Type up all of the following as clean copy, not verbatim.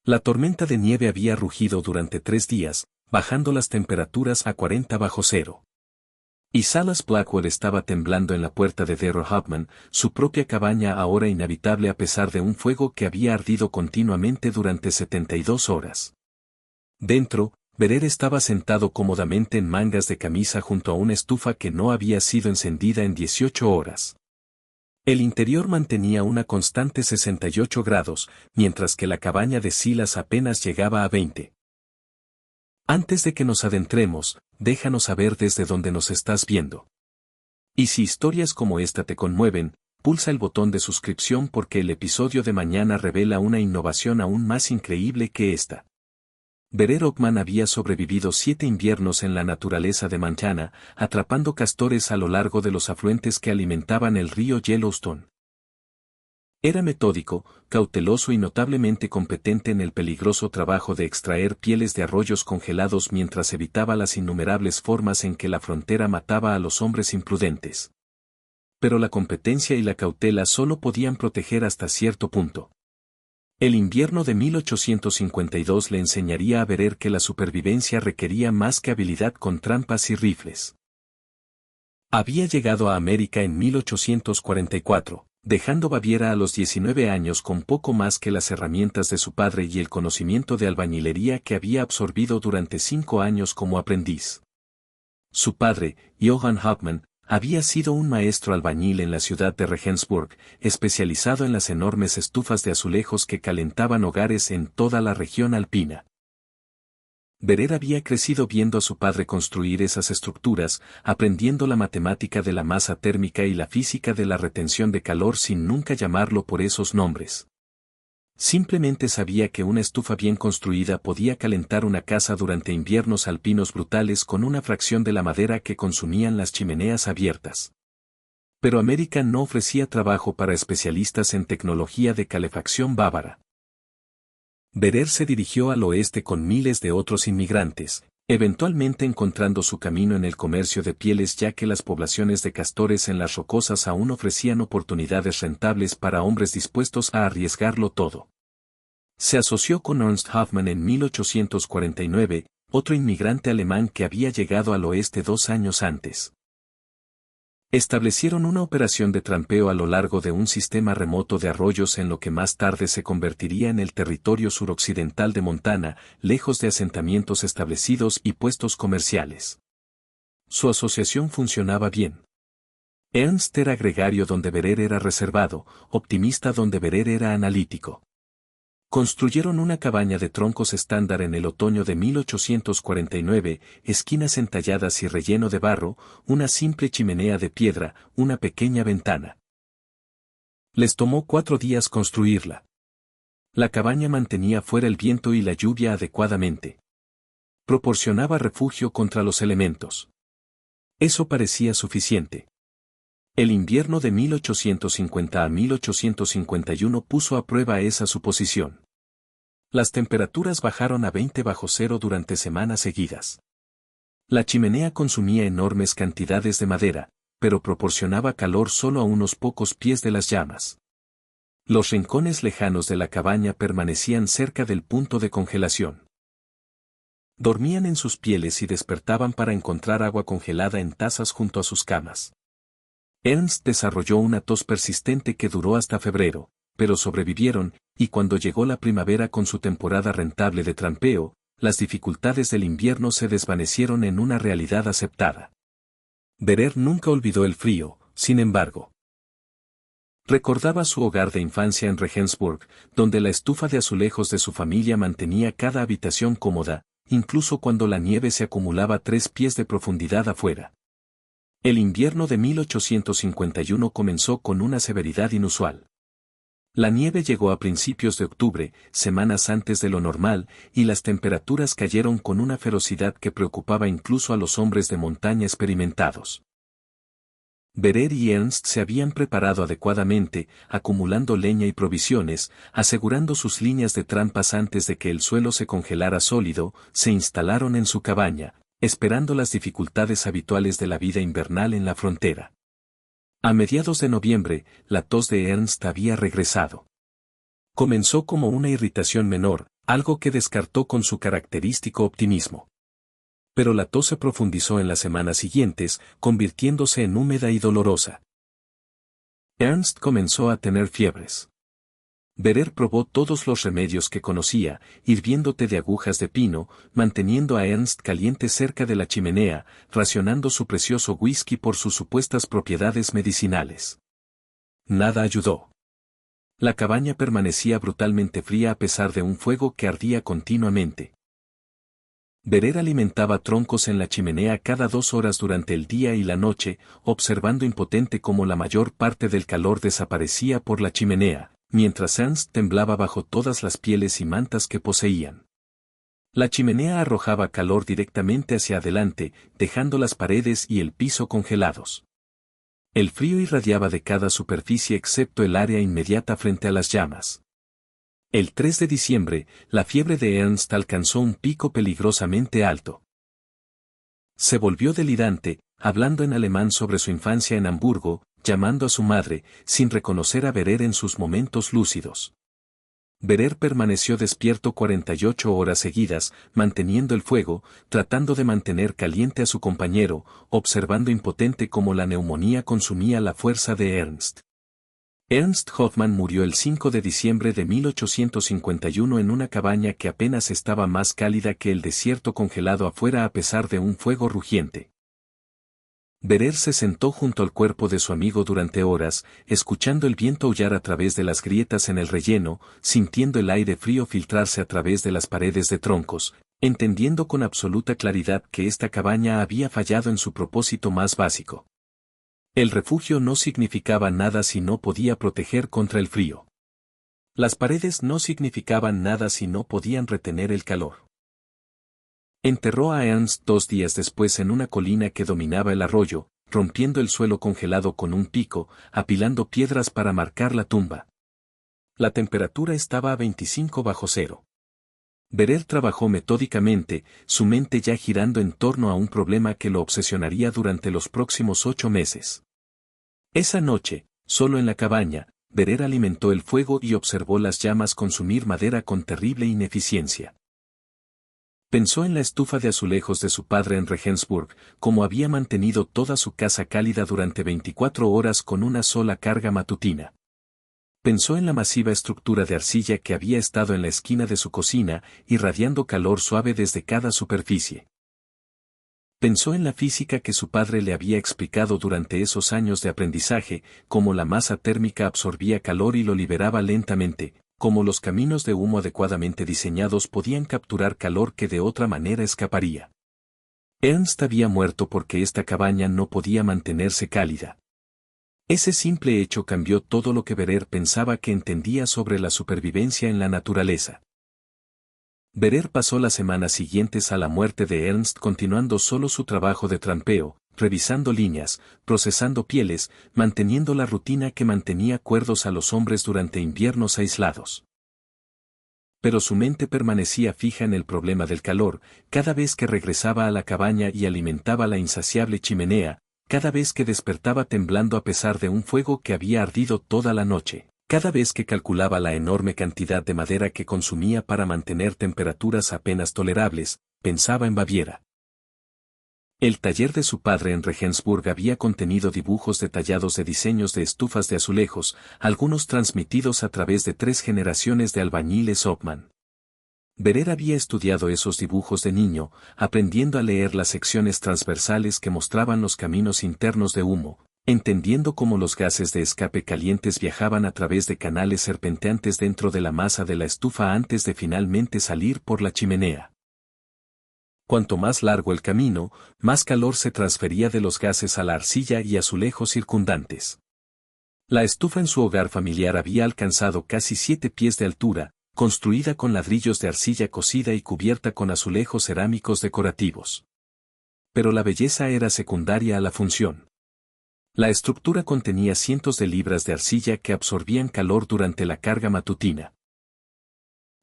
La tormenta de nieve había rugido durante 3 días, bajando las temperaturas a 40 bajo cero. Y Salas Blackwell estaba temblando en la puerta de Darrell Hauptman, su propia cabaña ahora inhabitable a pesar de un fuego que había ardido continuamente durante 72 horas. Dentro, Verer estaba sentado cómodamente en mangas de camisa junto a una estufa que no había sido encendida en 18 horas. El interior mantenía una constante 68 grados, mientras que la cabaña de Silas apenas llegaba a 20. Antes de que nos adentremos, déjanos saber desde dónde nos estás viendo. Y si historias como esta te conmueven, pulsa el botón de suscripción porque el episodio de mañana revela una innovación aún más increíble que esta. Verer Hauptman había sobrevivido 7 inviernos en la naturaleza de Montana, atrapando castores a lo largo de los afluentes que alimentaban el río Yellowstone. Era metódico, cauteloso y notablemente competente en el peligroso trabajo de extraer pieles de arroyos congelados mientras evitaba las innumerables formas en que la frontera mataba a los hombres imprudentes. Pero la competencia y la cautela solo podían proteger hasta cierto punto. El invierno de 1852 le enseñaría a Verer que la supervivencia requería más que habilidad con trampas y rifles. Había llegado a América en 1844, dejando Baviera a los 19 años con poco más que las herramientas de su padre y el conocimiento de albañilería que había absorbido durante 5 años como aprendiz. Su padre, Johann Hauptmann, había sido un maestro albañil en la ciudad de Regensburg, especializado en las enormes estufas de azulejos que calentaban hogares en toda la región alpina. Verer había crecido viendo a su padre construir esas estructuras, aprendiendo la matemática de la masa térmica y la física de la retención de calor sin nunca llamarlo por esos nombres. Simplemente sabía que una estufa bien construida podía calentar una casa durante inviernos alpinos brutales con una fracción de la madera que consumían las chimeneas abiertas. Pero América no ofrecía trabajo para especialistas en tecnología de calefacción bávara. Verer se dirigió al oeste con miles de otros inmigrantes, eventualmente encontrando su camino en el comercio de pieles ya que las poblaciones de castores en las rocosas aún ofrecían oportunidades rentables para hombres dispuestos a arriesgarlo todo. Se asoció con Ernst Hauptmann en 1849, otro inmigrante alemán que había llegado al oeste 2 años antes. Establecieron una operación de trampeo a lo largo de un sistema remoto de arroyos en lo que más tarde se convertiría en el territorio suroccidental de Montana, lejos de asentamientos establecidos y puestos comerciales. Su asociación funcionaba bien. Ernst era gregario donde Verer era reservado, optimista donde Verer era analítico. Construyeron una cabaña de troncos estándar en el otoño de 1849, esquinas entalladas y relleno de barro, una simple chimenea de piedra, una pequeña ventana. Les tomó 4 días construirla. La cabaña mantenía fuera el viento y la lluvia adecuadamente. Proporcionaba refugio contra los elementos. Eso parecía suficiente. El invierno de 1850 a 1851 puso a prueba esa suposición. Las temperaturas bajaron a 20 bajo cero durante semanas seguidas. La chimenea consumía enormes cantidades de madera, pero proporcionaba calor solo a unos pocos pies de las llamas. Los rincones lejanos de la cabaña permanecían cerca del punto de congelación. Dormían en sus pieles y despertaban para encontrar agua congelada en tazas junto a sus camas. Ernst desarrolló una tos persistente que duró hasta febrero, pero sobrevivieron, y cuando llegó la primavera con su temporada rentable de trampeo, las dificultades del invierno se desvanecieron en una realidad aceptada. Verer nunca olvidó el frío, sin embargo. Recordaba su hogar de infancia en Regensburg, donde la estufa de azulejos de su familia mantenía cada habitación cómoda, incluso cuando la nieve se acumulaba 3 pies de profundidad afuera. El invierno de 1851 comenzó con una severidad inusual. La nieve llegó a principios de octubre, semanas antes de lo normal, y las temperaturas cayeron con una ferocidad que preocupaba incluso a los hombres de montaña experimentados. Verer y Ernst se habían preparado adecuadamente, acumulando leña y provisiones, asegurando sus líneas de trampas antes de que el suelo se congelara sólido, se instalaron en su cabaña, esperando las dificultades habituales de la vida invernal en la frontera. A mediados de noviembre, la tos de Ernst había regresado. Comenzó como una irritación menor, algo que descartó con su característico optimismo. Pero la tos se profundizó en las semanas siguientes, convirtiéndose en húmeda y dolorosa. Ernst comenzó a tener fiebres. Verer probó todos los remedios que conocía, hirviendo té de agujas de pino, manteniendo a Ernst caliente cerca de la chimenea, racionando su precioso whisky por sus supuestas propiedades medicinales. Nada ayudó. La cabaña permanecía brutalmente fría a pesar de un fuego que ardía continuamente. Verer alimentaba troncos en la chimenea cada 2 horas durante el día y la noche, observando impotente cómo la mayor parte del calor desaparecía por la chimenea, mientras Ernst temblaba bajo todas las pieles y mantas que poseían. La chimenea arrojaba calor directamente hacia adelante, dejando las paredes y el piso congelados. El frío irradiaba de cada superficie excepto el área inmediata frente a las llamas. El 3 de diciembre, la fiebre de Ernst alcanzó un pico peligrosamente alto. Se volvió delirante, hablando en alemán sobre su infancia en Hamburgo, llamando a su madre, sin reconocer a Verer en sus momentos lúcidos. Verer permaneció despierto 48 horas seguidas, manteniendo el fuego, tratando de mantener caliente a su compañero, observando impotente cómo la neumonía consumía la fuerza de Ernst. Ernst Hoffmann murió el 5 de diciembre de 1851 en una cabaña que apenas estaba más cálida que el desierto congelado afuera a pesar de un fuego rugiente. Verer se sentó junto al cuerpo de su amigo durante horas, escuchando el viento aullar a través de las grietas en el relleno, sintiendo el aire frío filtrarse a través de las paredes de troncos, entendiendo con absoluta claridad que esta cabaña había fallado en su propósito más básico. El refugio no significaba nada si no podía proteger contra el frío. Las paredes no significaban nada si no podían retener el calor. Enterró a Ernst 2 días después en una colina que dominaba el arroyo, rompiendo el suelo congelado con un pico, apilando piedras para marcar la tumba. La temperatura estaba a 25 bajo cero. Verer trabajó metódicamente, su mente ya girando en torno a un problema que lo obsesionaría durante los próximos 8 meses. Esa noche, solo en la cabaña, Verer alimentó el fuego y observó las llamas consumir madera con terrible ineficiencia. Pensó en la estufa de azulejos de su padre en Regensburg, como había mantenido toda su casa cálida durante 24 horas con una sola carga matutina. Pensó en la masiva estructura de arcilla que había estado en la esquina de su cocina, irradiando calor suave desde cada superficie. Pensó en la física que su padre le había explicado durante esos años de aprendizaje, cómo la masa térmica absorbía calor y lo liberaba lentamente, cómo los caminos de humo adecuadamente diseñados podían capturar calor que de otra manera escaparía. Ernst había muerto porque esta cabaña no podía mantenerse cálida. Ese simple hecho cambió todo lo que Verer pensaba que entendía sobre la supervivencia en la naturaleza. Verer pasó las semanas siguientes a la muerte de Ernst continuando solo su trabajo de trampeo, revisando líneas, procesando pieles, manteniendo la rutina que mantenía cuerdos a los hombres durante inviernos aislados. Pero su mente permanecía fija en el problema del calor, cada vez que regresaba a la cabaña y alimentaba la insaciable chimenea, cada vez que despertaba temblando a pesar de un fuego que había ardido toda la noche, cada vez que calculaba la enorme cantidad de madera que consumía para mantener temperaturas apenas tolerables, pensaba en Baviera. El taller de su padre en Regensburg había contenido dibujos detallados de diseños de estufas de azulejos, algunos transmitidos a través de 3 generaciones de albañiles Hoffmann. Verer había estudiado esos dibujos de niño, aprendiendo a leer las secciones transversales que mostraban los caminos internos de humo, entendiendo cómo los gases de escape calientes viajaban a través de canales serpenteantes dentro de la masa de la estufa antes de finalmente salir por la chimenea. Cuanto más largo el camino, más calor se transfería de los gases a la arcilla y azulejos circundantes. La estufa en su hogar familiar había alcanzado casi 7 pies de altura, construida con ladrillos de arcilla cocida y cubierta con azulejos cerámicos decorativos. Pero la belleza era secundaria a la función. La estructura contenía cientos de libras de arcilla que absorbían calor durante la carga matutina.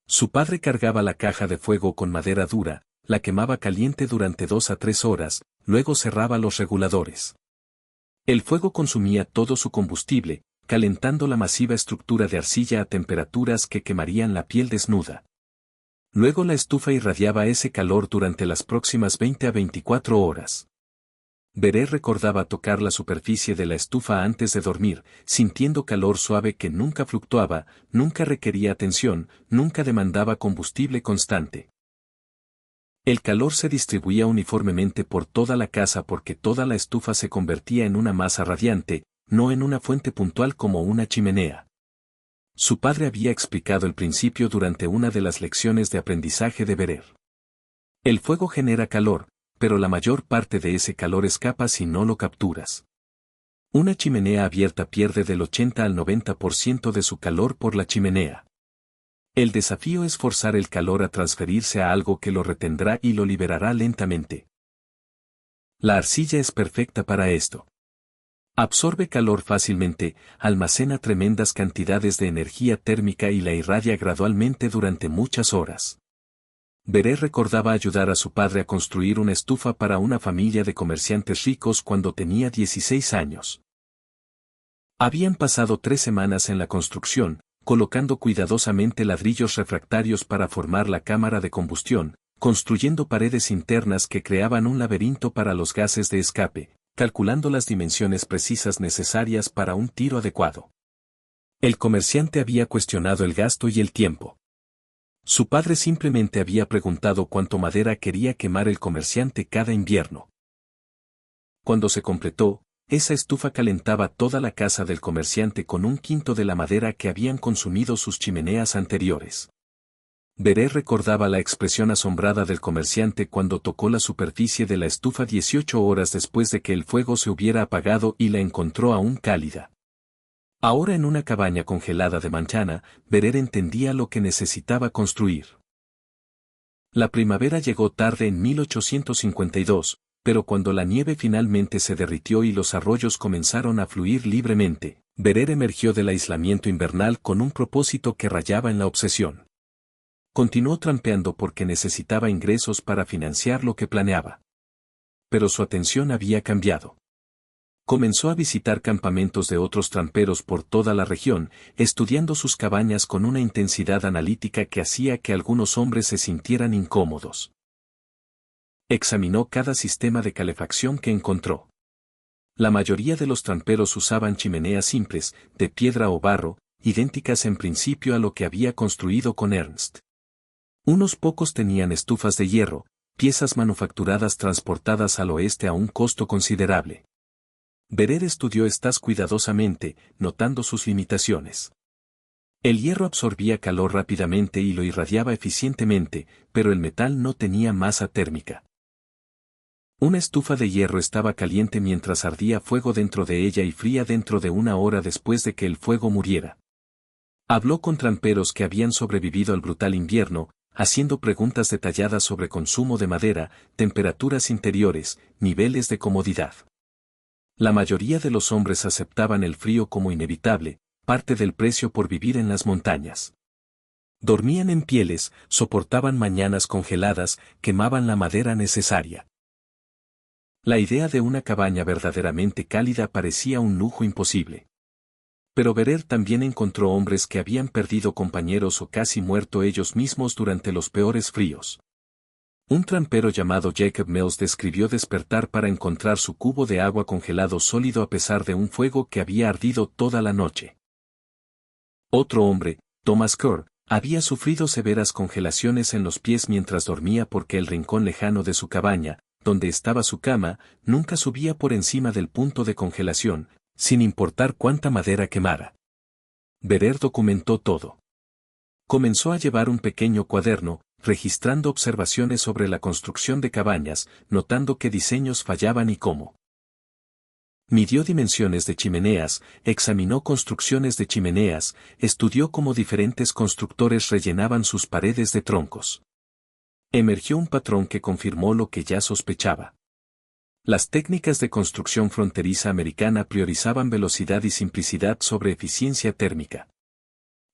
Su padre cargaba la caja de fuego con madera dura, la quemaba caliente durante 2 a 3 horas, luego cerraba los reguladores. El fuego consumía todo su combustible, calentando la masiva estructura de arcilla a temperaturas que quemarían la piel desnuda. Luego la estufa irradiaba ese calor durante las próximas 20 a 24 horas. Verer recordaba tocar la superficie de la estufa antes de dormir, sintiendo calor suave que nunca fluctuaba, nunca requería atención, nunca demandaba combustible constante. El calor se distribuía uniformemente por toda la casa porque toda la estufa se convertía en una masa radiante, no en una fuente puntual como una chimenea. Su padre había explicado el principio durante una de las lecciones de aprendizaje de Verer. El fuego genera calor, pero la mayor parte de ese calor escapa si no lo capturas. Una chimenea abierta pierde del 80 al 90% de su calor por la chimenea. El desafío es forzar el calor a transferirse a algo que lo retendrá y lo liberará lentamente. La arcilla es perfecta para esto. Absorbe calor fácilmente, almacena tremendas cantidades de energía térmica y la irradia gradualmente durante muchas horas. Verer recordaba ayudar a su padre a construir una estufa para una familia de comerciantes ricos cuando tenía 16 años. Habían pasado 3 semanas en la construcción, colocando cuidadosamente ladrillos refractarios para formar la cámara de combustión, construyendo paredes internas que creaban un laberinto para los gases de escape, calculando las dimensiones precisas necesarias para un tiro adecuado. El comerciante había cuestionado el gasto y el tiempo. Su padre simplemente había preguntado cuánto madera quería quemar el comerciante cada invierno. Cuando se completó, esa estufa calentaba toda la casa del comerciante con 1/5 de la madera que habían consumido sus chimeneas anteriores. Verer recordaba la expresión asombrada del comerciante cuando tocó la superficie de la estufa 18 horas después de que el fuego se hubiera apagado y la encontró aún cálida. Ahora en una cabaña congelada de Montana, Verer entendía lo que necesitaba construir. La primavera llegó tarde en 1852, pero cuando la nieve finalmente se derritió y los arroyos comenzaron a fluir libremente, Verer emergió del aislamiento invernal con un propósito que rayaba en la obsesión. Continuó trampeando porque necesitaba ingresos para financiar lo que planeaba. Pero su atención había cambiado. Comenzó a visitar campamentos de otros tramperos por toda la región, estudiando sus cabañas con una intensidad analítica que hacía que algunos hombres se sintieran incómodos. Examinó cada sistema de calefacción que encontró. La mayoría de los tramperos usaban chimeneas simples, de piedra o barro, idénticas en principio a lo que había construido con Ernst. Unos pocos tenían estufas de hierro, piezas manufacturadas transportadas al oeste a un costo considerable. Verer estudió estas cuidadosamente, notando sus limitaciones. El hierro absorbía calor rápidamente y lo irradiaba eficientemente, pero el metal no tenía masa térmica. Una estufa de hierro estaba caliente mientras ardía fuego dentro de ella y fría dentro de 1 hora después de que el fuego muriera. Habló con tramperos que habían sobrevivido al brutal invierno, haciendo preguntas detalladas sobre consumo de madera, temperaturas interiores, niveles de comodidad. La mayoría de los hombres aceptaban el frío como inevitable, parte del precio por vivir en las montañas. Dormían en pieles, soportaban mañanas congeladas, quemaban la madera necesaria. La idea de una cabaña verdaderamente cálida parecía un lujo imposible. Pero Verer también encontró hombres que habían perdido compañeros o casi muerto ellos mismos durante los peores fríos. Un trampero llamado Jacob Mills describió despertar para encontrar su cubo de agua congelado sólido a pesar de un fuego que había ardido toda la noche. Otro hombre, Thomas Kerr, había sufrido severas congelaciones en los pies mientras dormía porque el rincón lejano de su cabaña, donde estaba su cama, nunca subía por encima del punto de congelación, sin importar cuánta madera quemara. Verer documentó todo. Comenzó a llevar un pequeño cuaderno, registrando observaciones sobre la construcción de cabañas, notando qué diseños fallaban y cómo. Midió dimensiones de chimeneas, examinó construcciones de chimeneas, estudió cómo diferentes constructores rellenaban sus paredes de troncos. Emergió un patrón que confirmó lo que ya sospechaba. Las técnicas de construcción fronteriza americana priorizaban velocidad y simplicidad sobre eficiencia térmica.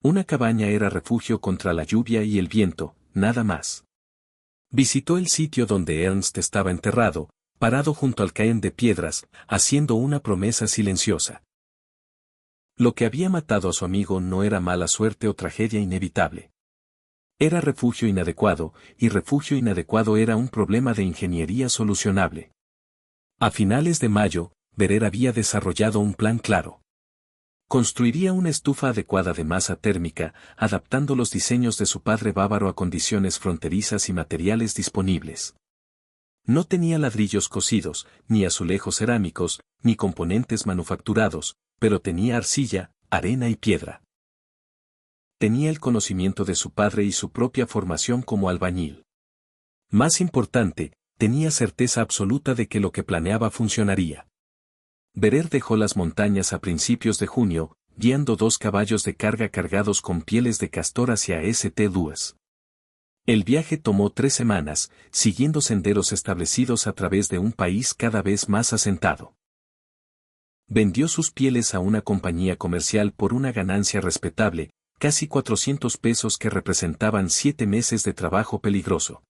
Una cabaña era refugio contra la lluvia y el viento, nada más. Visitó el sitio donde Ernst estaba enterrado, parado junto al cairn de piedras, haciendo una promesa silenciosa. Lo que había matado a su amigo no era mala suerte o tragedia inevitable. Era refugio inadecuado, y refugio inadecuado era un problema de ingeniería solucionable. A finales de mayo, Verer había desarrollado un plan claro. Construiría una estufa adecuada de masa térmica, adaptando los diseños de su padre bávaro a condiciones fronterizas y materiales disponibles. No tenía ladrillos cocidos, ni azulejos cerámicos, ni componentes manufacturados, pero tenía arcilla, arena y piedra. Tenía el conocimiento de su padre y su propia formación como albañil. Más importante, tenía certeza absoluta de que lo que planeaba funcionaría. Verer dejó las montañas a principios de junio, guiando 2 caballos de carga cargados con pieles de castor hacia St. Louis. El viaje tomó 3 semanas, siguiendo senderos establecidos a través de un país cada vez más asentado. Vendió sus pieles a una compañía comercial por una ganancia respetable, casi $400 que representaban 7 meses de trabajo peligroso.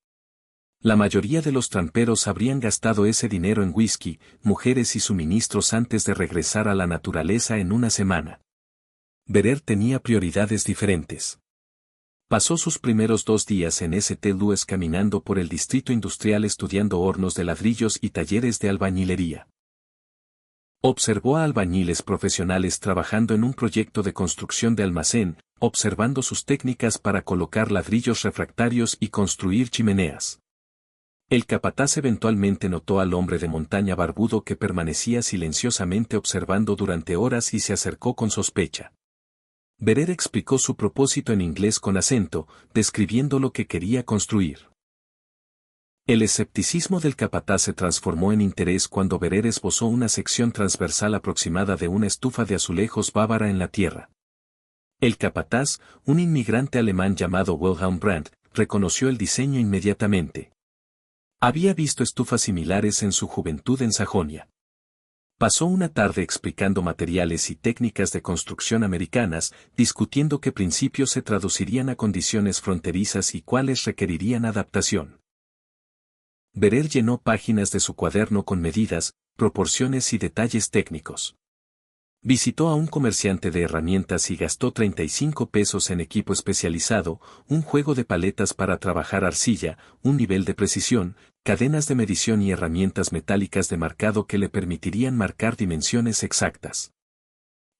La mayoría de los tramperos habrían gastado ese dinero en whisky, mujeres y suministros antes de regresar a la naturaleza en una semana. Verer tenía prioridades diferentes. Pasó sus primeros 2 días en St. Louis caminando por el distrito industrial estudiando hornos de ladrillos y talleres de albañilería. Observó a albañiles profesionales trabajando en un proyecto de construcción de almacén, observando sus técnicas para colocar ladrillos refractarios y construir chimeneas. El capataz eventualmente notó al hombre de montaña barbudo que permanecía silenciosamente observando durante horas y se acercó con sospecha. Verer explicó su propósito en inglés con acento, describiendo lo que quería construir. El escepticismo del capataz se transformó en interés cuando Verer esbozó una sección transversal aproximada de una estufa de azulejos bávara en la tierra. El capataz, un inmigrante alemán llamado Wilhelm Brandt, reconoció el diseño inmediatamente. Había visto estufas similares en su juventud en Sajonia. Pasó una tarde explicando materiales y técnicas de construcción americanas, discutiendo qué principios se traducirían a condiciones fronterizas y cuáles requerirían adaptación. Verer llenó páginas de su cuaderno con medidas, proporciones y detalles técnicos. Visitó a un comerciante de herramientas y gastó $35 en equipo especializado, un juego de paletas para trabajar arcilla, un nivel de precisión, cadenas de medición y herramientas metálicas de marcado que le permitirían marcar dimensiones exactas.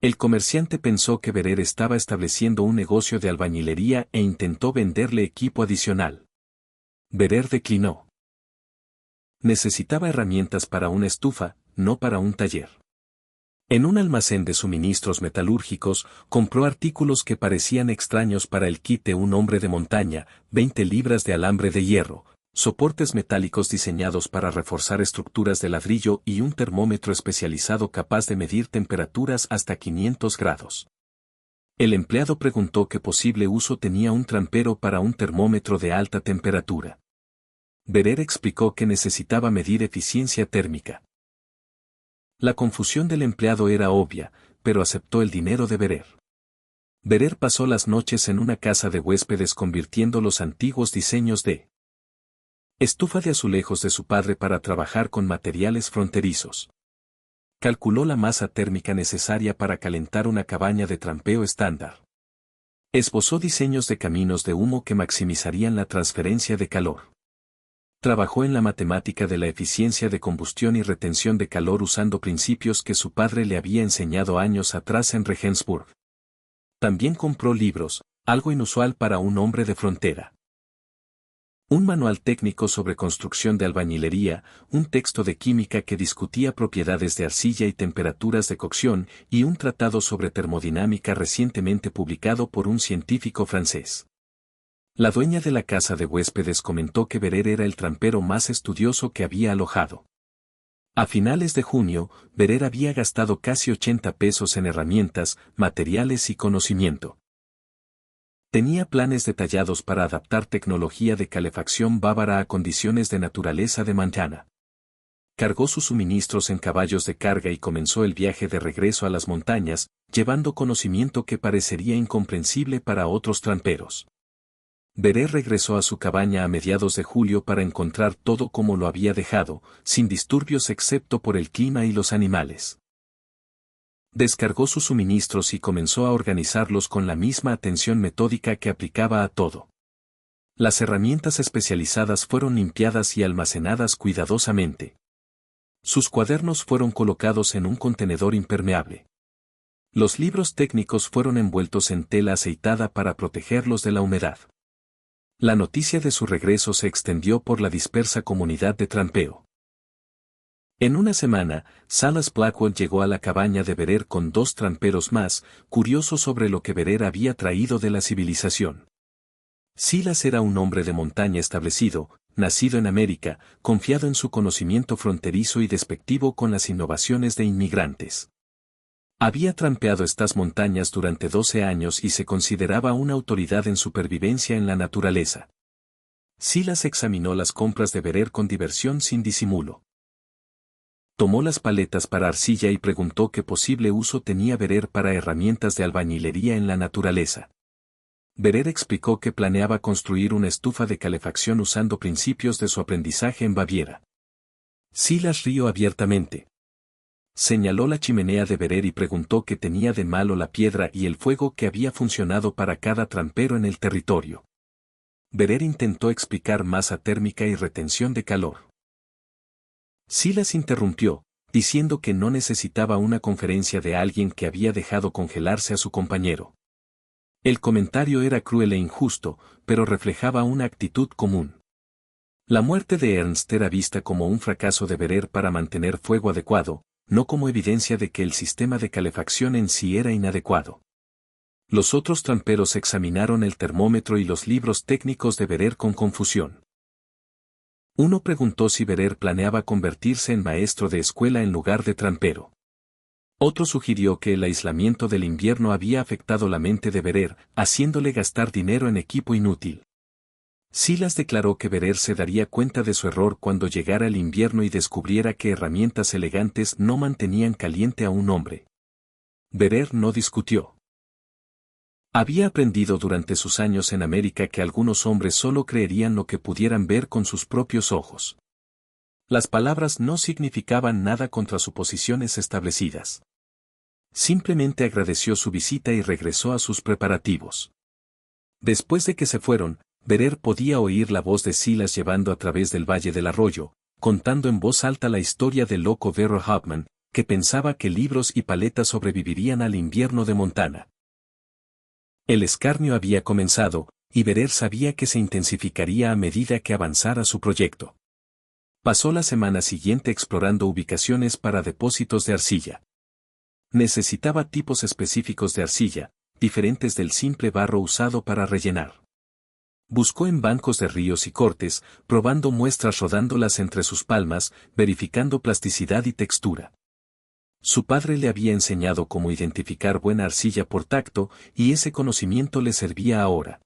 El comerciante pensó que Verer estaba estableciendo un negocio de albañilería e intentó venderle equipo adicional. Verer declinó. Necesitaba herramientas para una estufa, no para un taller. En un almacén de suministros metalúrgicos, compró artículos que parecían extraños para el kit de un hombre de montaña, 20 libras de alambre de hierro, soportes metálicos diseñados para reforzar estructuras de ladrillo y un termómetro especializado capaz de medir temperaturas hasta 500 grados. El empleado preguntó qué posible uso tenía un trampero para un termómetro de alta temperatura. Verer explicó que necesitaba medir eficiencia térmica. La confusión del empleado era obvia, pero aceptó el dinero de Verer. Verer pasó las noches en una casa de huéspedes convirtiendo los antiguos diseños de estufa de azulejos de su padre para trabajar con materiales fronterizos. Calculó la masa térmica necesaria para calentar una cabaña de trampeo estándar. Esbozó diseños de caminos de humo que maximizarían la transferencia de calor. Trabajó en la matemática de la eficiencia de combustión y retención de calor usando principios que su padre le había enseñado años atrás en Regensburg. También compró libros, algo inusual para un hombre de frontera. Un manual técnico sobre construcción de albañilería, un texto de química que discutía propiedades de arcilla y temperaturas de cocción, y un tratado sobre termodinámica recientemente publicado por un científico francés. La dueña de la casa de huéspedes comentó que Verer era el trampero más estudioso que había alojado. A finales de junio, Verer había gastado casi $80 en herramientas, materiales y conocimiento. Tenía planes detallados para adaptar tecnología de calefacción bávara a condiciones de naturaleza de Montana. Cargó sus suministros en caballos de carga y comenzó el viaje de regreso a las montañas, llevando conocimiento que parecería incomprensible para otros tramperos. Verer regresó a su cabaña a mediados de julio para encontrar todo como lo había dejado, sin disturbios excepto por el clima y los animales. Descargó sus suministros y comenzó a organizarlos con la misma atención metódica que aplicaba a todo. Las herramientas especializadas fueron limpiadas y almacenadas cuidadosamente. Sus cuadernos fueron colocados en un contenedor impermeable. Los libros técnicos fueron envueltos en tela aceitada para protegerlos de la humedad. La noticia de su regreso se extendió por la dispersa comunidad de trampeo. En una semana, Silas Blackwell llegó a la cabaña de Bherer con 2 tramperos más, curiosos sobre lo que Bherer había traído de la civilización. Silas era un hombre de montaña establecido, nacido en América, confiado en su conocimiento fronterizo y despectivo con las innovaciones de inmigrantes. Había trampeado estas montañas durante 12 años y se consideraba una autoridad en supervivencia en la naturaleza. Silas examinó las compras de Bherer con diversión sin disimulo. Tomó las paletas para arcilla y preguntó qué posible uso tenía Bherer para herramientas de albañilería en la naturaleza. Bherer explicó que planeaba construir una estufa de calefacción usando principios de su aprendizaje en Baviera. Silas rió abiertamente. Señaló la chimenea de Bherer y preguntó qué tenía de malo la piedra y el fuego que había funcionado para cada trampero en el territorio. Bherer intentó explicar masa térmica y retención de calor. Silas interrumpió, diciendo que no necesitaba una conferencia de alguien que había dejado congelarse a su compañero. El comentario era cruel e injusto, pero reflejaba una actitud común. La muerte de Ernst era vista como un fracaso de Bherer para mantener fuego adecuado, no como evidencia de que el sistema de calefacción en sí era inadecuado. Los otros tramperos examinaron el termómetro y los libros técnicos de Bherer con confusión. Uno preguntó si Bherer planeaba convertirse en maestro de escuela en lugar de trampero. Otro sugirió que el aislamiento del invierno había afectado la mente de Bherer, haciéndole gastar dinero en equipo inútil. Silas declaró que Bherer se daría cuenta de su error cuando llegara el invierno y descubriera que herramientas elegantes no mantenían caliente a un hombre. Bherer no discutió. Había aprendido durante sus años en América que algunos hombres solo creerían lo que pudieran ver con sus propios ojos. Las palabras no significaban nada contra suposiciones establecidas. Simplemente agradeció su visita y regresó a sus preparativos. Después de que se fueron, Bherer podía oír la voz de Silas llevando a través del valle del arroyo, contando en voz alta la historia del loco Verro Hauptmann, que pensaba que libros y paletas sobrevivirían al invierno de Montana. El escarnio había comenzado, y Bherer sabía que se intensificaría a medida que avanzara su proyecto. Pasó la semana siguiente explorando ubicaciones para depósitos de arcilla. Necesitaba tipos específicos de arcilla, diferentes del simple barro usado para rellenar. Buscó en bancos de ríos y cortes, probando muestras rodándolas entre sus palmas, verificando plasticidad y textura. Su padre le había enseñado cómo identificar buena arcilla por tacto, y ese conocimiento le servía ahora.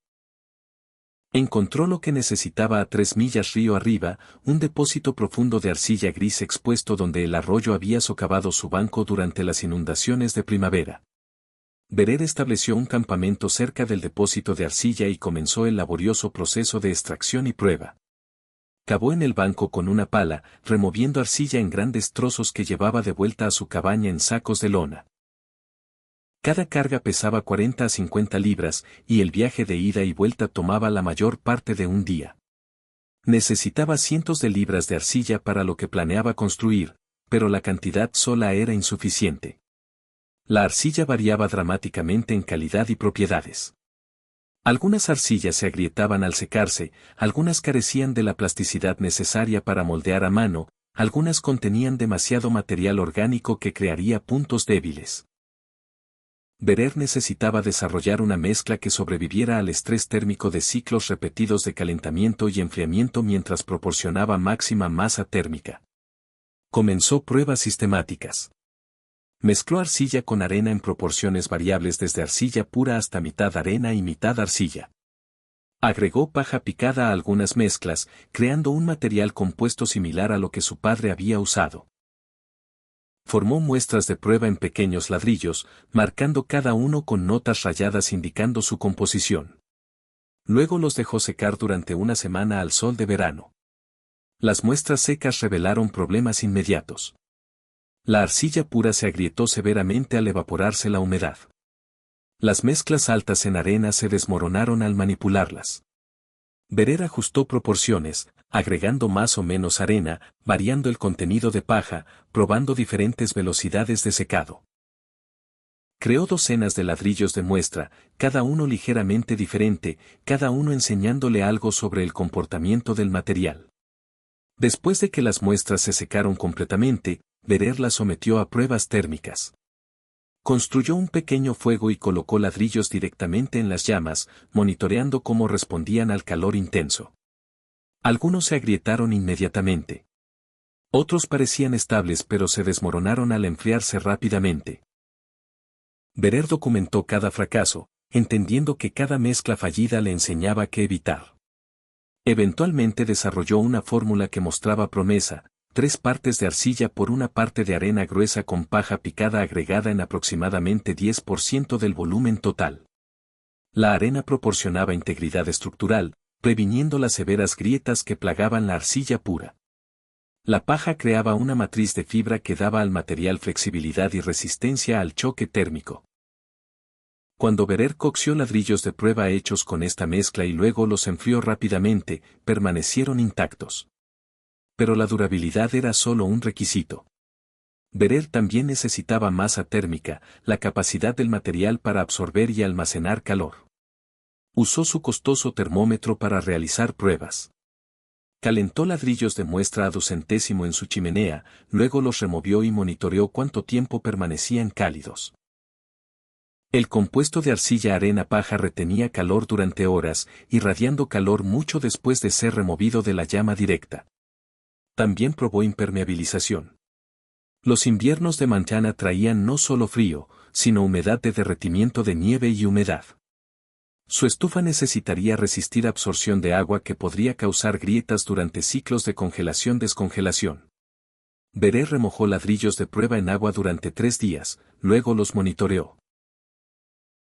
Encontró lo que necesitaba a 3 millas río arriba, un depósito profundo de arcilla gris expuesto donde el arroyo había socavado su banco durante las inundaciones de primavera. Bherer estableció un campamento cerca del depósito de arcilla y comenzó el laborioso proceso de extracción y prueba. Cavó en el banco con una pala, removiendo arcilla en grandes trozos que llevaba de vuelta a su cabaña en sacos de lona. Cada carga pesaba 40 a 50 libras, y el viaje de ida y vuelta tomaba la mayor parte de un día. Necesitaba cientos de libras de arcilla para lo que planeaba construir, pero la cantidad sola era insuficiente. La arcilla variaba dramáticamente en calidad y propiedades. Algunas arcillas se agrietaban al secarse, algunas carecían de la plasticidad necesaria para moldear a mano, algunas contenían demasiado material orgánico que crearía puntos débiles. Bherer necesitaba desarrollar una mezcla que sobreviviera al estrés térmico de ciclos repetidos de calentamiento y enfriamiento mientras proporcionaba máxima masa térmica. Comenzó pruebas sistemáticas. Mezcló arcilla con arena en proporciones variables desde arcilla pura hasta mitad arena y mitad arcilla. Agregó paja picada a algunas mezclas, creando un material compuesto similar a lo que su padre había usado. Formó muestras de prueba en pequeños ladrillos, marcando cada uno con notas rayadas indicando su composición. Luego los dejó secar durante una semana al sol de verano. Las muestras secas revelaron problemas inmediatos. La arcilla pura se agrietó severamente al evaporarse la humedad. Las mezclas altas en arena se desmoronaron al manipularlas. Verer ajustó proporciones, agregando más o menos arena, variando el contenido de paja, probando diferentes velocidades de secado. Creó docenas de ladrillos de muestra, cada uno ligeramente diferente, cada uno enseñándole algo sobre el comportamiento del material. Después de que las muestras se secaron completamente, Verer las sometió a pruebas térmicas. Construyó un pequeño fuego y colocó ladrillos directamente en las llamas, monitoreando cómo respondían al calor intenso. Algunos se agrietaron inmediatamente. Otros parecían estables pero se desmoronaron al enfriarse rápidamente. Verer documentó cada fracaso, entendiendo que cada mezcla fallida le enseñaba qué evitar. Eventualmente desarrolló una fórmula que mostraba promesa: 3 partes de arcilla por 1 parte de arena gruesa con paja picada agregada en aproximadamente 10% del volumen total. La arena proporcionaba integridad estructural, previniendo las severas grietas que plagaban la arcilla pura. La paja creaba una matriz de fibra que daba al material flexibilidad y resistencia al choque térmico. Cuando Verer coció ladrillos de prueba hechos con esta mezcla y luego los enfrió rápidamente, permanecieron intactos. Pero la durabilidad era solo un requisito. Verer también necesitaba masa térmica, la capacidad del material para absorber y almacenar calor. Usó su costoso termómetro para realizar pruebas. Calentó ladrillos de muestra a 200 en su chimenea, luego los removió y monitoreó cuánto tiempo permanecían cálidos. El compuesto de arcilla-arena-paja retenía calor durante horas, irradiando calor mucho después de ser removido de la llama directa. También probó impermeabilización. Los inviernos de Montana traían no solo frío, sino humedad de derretimiento de nieve y humedad. Su estufa necesitaría resistir absorción de agua que podría causar grietas durante ciclos de congelación-descongelación. Verer remojó ladrillos de prueba en agua durante 3 días, luego los monitoreó.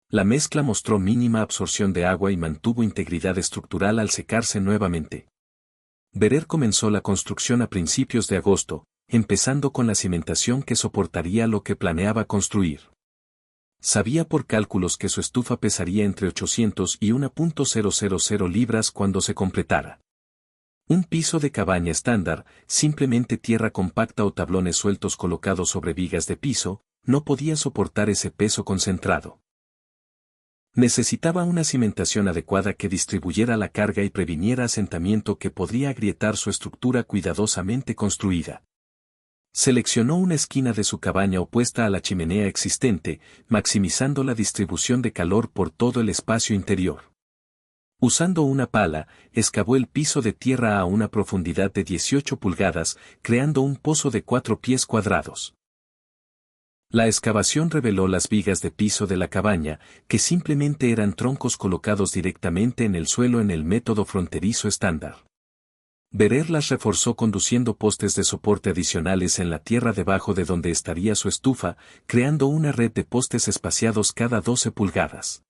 La mezcla mostró mínima absorción de agua y mantuvo integridad estructural al secarse nuevamente. Verer comenzó la construcción a principios de agosto, empezando con la cimentación que soportaría lo que planeaba construir. Sabía por cálculos que su estufa pesaría entre 800 y 1.000 libras cuando se completara. Un piso de cabaña estándar, simplemente tierra compacta o tablones sueltos colocados sobre vigas de piso, no podía soportar ese peso concentrado. Necesitaba una cimentación adecuada que distribuyera la carga y previniera asentamiento que podría agrietar su estructura cuidadosamente construida. Seleccionó una esquina de su cabaña opuesta a la chimenea existente, maximizando la distribución de calor por todo el espacio interior. Usando una pala, excavó el piso de tierra a una profundidad de 18 pulgadas, creando un pozo de 4 pies cuadrados. La excavación reveló las vigas de piso de la cabaña, que simplemente eran troncos colocados directamente en el suelo en el método fronterizo estándar. Verer las reforzó conduciendo postes de soporte adicionales en la tierra debajo de donde estaría su estufa, creando una red de postes espaciados cada 12 pulgadas.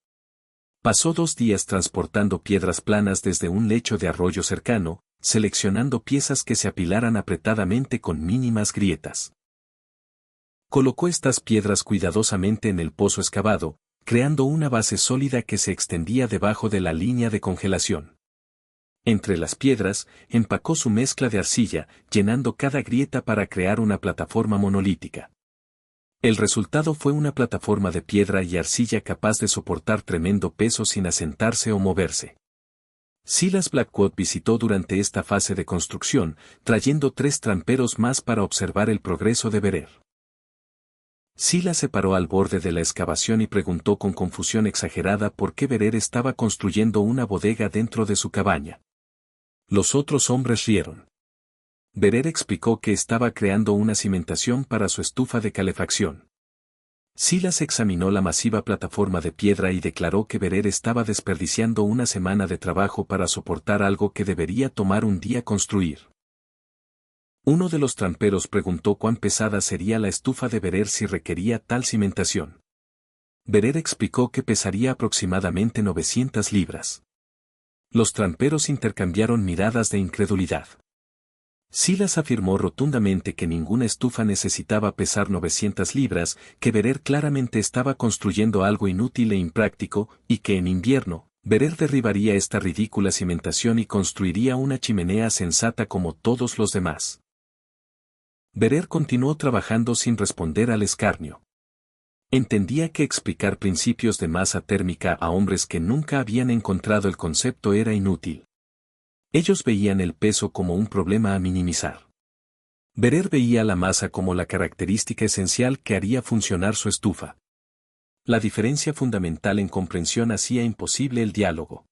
Pasó 2 días transportando piedras planas desde un lecho de arroyo cercano, seleccionando piezas que se apilaran apretadamente con mínimas grietas. Colocó estas piedras cuidadosamente en el pozo excavado, creando una base sólida que se extendía debajo de la línea de congelación. Entre las piedras, empacó su mezcla de arcilla, llenando cada grieta para crear una plataforma monolítica. El resultado fue una plataforma de piedra y arcilla capaz de soportar tremendo peso sin asentarse o moverse. Silas Blackwood visitó durante esta fase de construcción, trayendo 3 tramperos más para observar el progreso de Verer. Silas se paró al borde de la excavación y preguntó con confusión exagerada por qué Verer estaba construyendo una bodega dentro de su cabaña. Los otros hombres rieron. Verer explicó que estaba creando una cimentación para su estufa de calefacción. Silas examinó la masiva plataforma de piedra y declaró que Verer estaba desperdiciando una semana de trabajo para soportar algo que debería tomar un día construir. Uno de los tramperos preguntó cuán pesada sería la estufa de Verer si requería tal cimentación. Verer explicó que pesaría aproximadamente 900 libras. Los tramperos intercambiaron miradas de incredulidad. Silas afirmó rotundamente que ninguna estufa necesitaba pesar 900 libras, que Verer claramente estaba construyendo algo inútil e impráctico, y que en invierno, Berer derribaría esta ridícula cimentación y construiría una chimenea sensata como todos los demás. Berer continuó trabajando sin responder al escarnio. Entendía que explicar principios de masa térmica a hombres que nunca habían encontrado el concepto era inútil. Ellos veían el peso como un problema a minimizar. Berer veía la masa como la característica esencial que haría funcionar su estufa. La diferencia fundamental en comprensión hacía imposible el diálogo.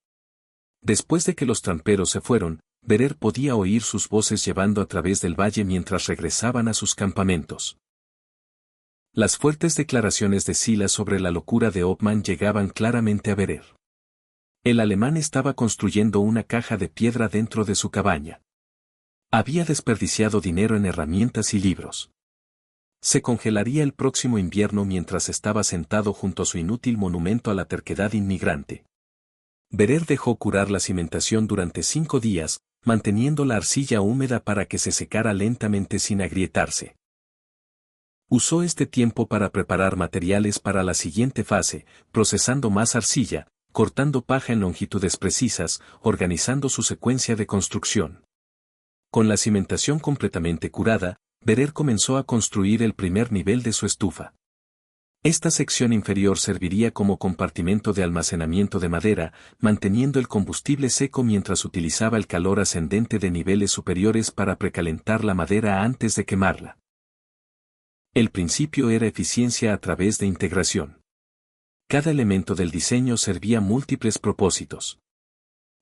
Después de que los tramperos se fueron, Berer podía oír sus voces llevando a través del valle mientras regresaban a sus campamentos. Las fuertes declaraciones de Silas sobre la locura de Hoffmann llegaban claramente a Berer. El alemán estaba construyendo una caja de piedra dentro de su cabaña. Había desperdiciado dinero en herramientas y libros. Se congelaría el próximo invierno mientras estaba sentado junto a su inútil monumento a la terquedad inmigrante. Berer dejó curar la cimentación durante 5 días, manteniendo la arcilla húmeda para que se secara lentamente sin agrietarse. Usó este tiempo para preparar materiales para la siguiente fase, procesando más arcilla, cortando paja en longitudes precisas, organizando su secuencia de construcción. Con la cimentación completamente curada, Berer comenzó a construir el primer nivel de su estufa. Esta sección inferior serviría como compartimento de almacenamiento de madera, manteniendo el combustible seco mientras utilizaba el calor ascendente de niveles superiores para precalentar la madera antes de quemarla. El principio era eficiencia a través de integración. Cada elemento del diseño servía múltiples propósitos.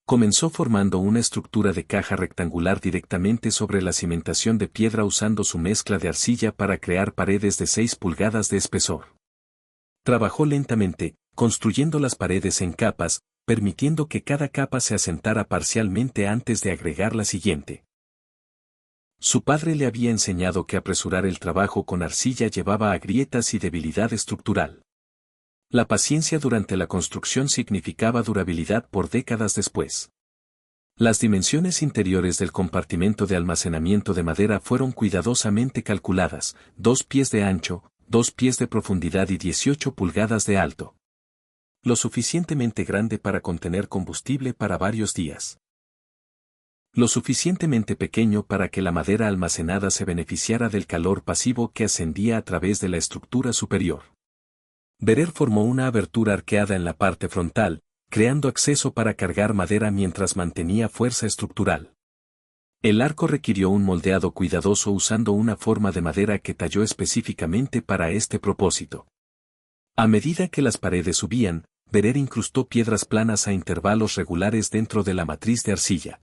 Comenzó formando una estructura de caja rectangular directamente sobre la cimentación de piedra usando su mezcla de arcilla para crear paredes de 6 pulgadas de espesor. Trabajó lentamente, construyendo las paredes en capas, permitiendo que cada capa se asentara parcialmente antes de agregar la siguiente. Su padre le había enseñado que apresurar el trabajo con arcilla llevaba a grietas y debilidad estructural. La paciencia durante la construcción significaba durabilidad por décadas después. Las dimensiones interiores del compartimento de almacenamiento de madera fueron cuidadosamente calculadas, 2 pies de ancho, 2 pies de profundidad y 18 pulgadas de alto. Lo suficientemente grande para contener combustible para varios días. Lo suficientemente pequeño para que la madera almacenada se beneficiara del calor pasivo que ascendía a través de la estructura superior. Berer formó una abertura arqueada en la parte frontal, creando acceso para cargar madera mientras mantenía fuerza estructural. El arco requirió un moldeado cuidadoso usando una forma de madera que talló específicamente para este propósito. A medida que las paredes subían, Berer incrustó piedras planas a intervalos regulares dentro de la matriz de arcilla.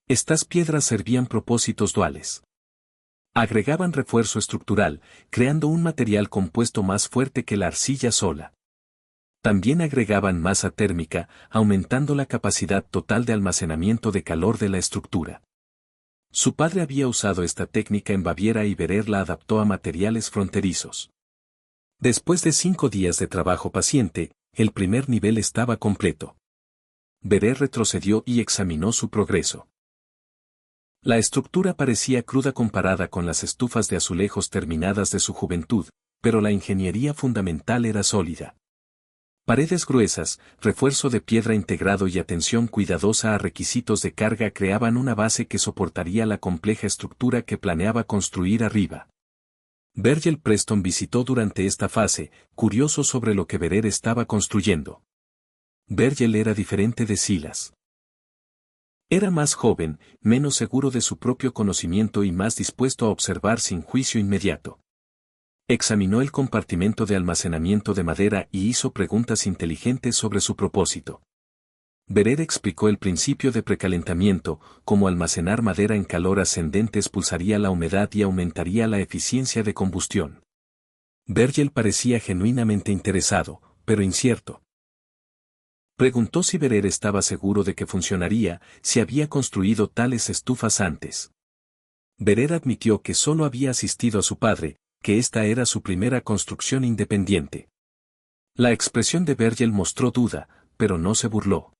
Estas piedras servían propósitos duales. Agregaban refuerzo estructural, creando un material compuesto más fuerte que la arcilla sola. También agregaban masa térmica, aumentando la capacidad total de almacenamiento de calor de la estructura. Su padre había usado esta técnica en Baviera y Berer la adaptó a materiales fronterizos. Después de 5 días de trabajo paciente, el primer nivel estaba completo. Berer retrocedió y examinó su progreso. La estructura parecía cruda comparada con las estufas de azulejos terminadas de su juventud, pero la ingeniería fundamental era sólida. Paredes gruesas, refuerzo de piedra integrado y atención cuidadosa a requisitos de carga creaban una base que soportaría la compleja estructura que planeaba construir arriba. Virgil Preston visitó durante esta fase, curioso sobre lo que Berer estaba construyendo. Virgil era diferente de Silas. Era más joven, menos seguro de su propio conocimiento y más dispuesto a observar sin juicio inmediato. Examinó el compartimento de almacenamiento de madera y hizo preguntas inteligentes sobre su propósito. Berer explicó el principio de precalentamiento, cómo almacenar madera en calor ascendente expulsaría la humedad y aumentaría la eficiencia de combustión. Virgil parecía genuinamente interesado, pero incierto. Preguntó si Berer estaba seguro de que funcionaría, si había construido tales estufas antes. Berer admitió que solo había asistido a su padre, que esta era su primera construcción independiente. La expresión de Virgil mostró duda, pero no se burló.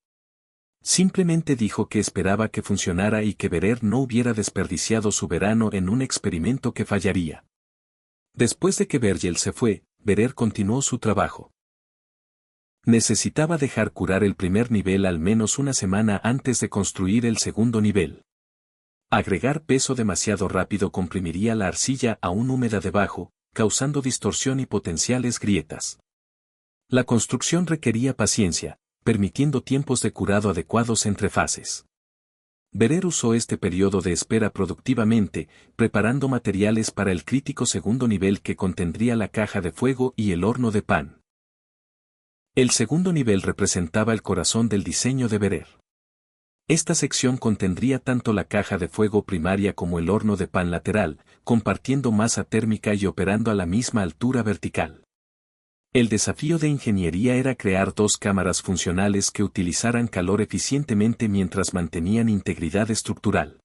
Simplemente dijo que esperaba que funcionara y que Berer no hubiera desperdiciado su verano en un experimento que fallaría. Después de que Virgil se fue, Berer continuó su trabajo. Necesitaba dejar curar el primer nivel al menos una semana antes de construir el segundo nivel. Agregar peso demasiado rápido comprimiría la arcilla aún húmeda debajo, causando distorsión y potenciales grietas. La construcción requería paciencia, permitiendo tiempos de curado adecuados entre fases. Berer usó este periodo de espera productivamente, preparando materiales para el crítico segundo nivel que contendría la caja de fuego y el horno de pan. El segundo nivel representaba el corazón del diseño de Berer. Esta sección contendría tanto la caja de fuego primaria como el horno de pan lateral, compartiendo masa térmica y operando a la misma altura vertical. El desafío de ingeniería era crear dos cámaras funcionales que utilizaran calor eficientemente mientras mantenían integridad estructural.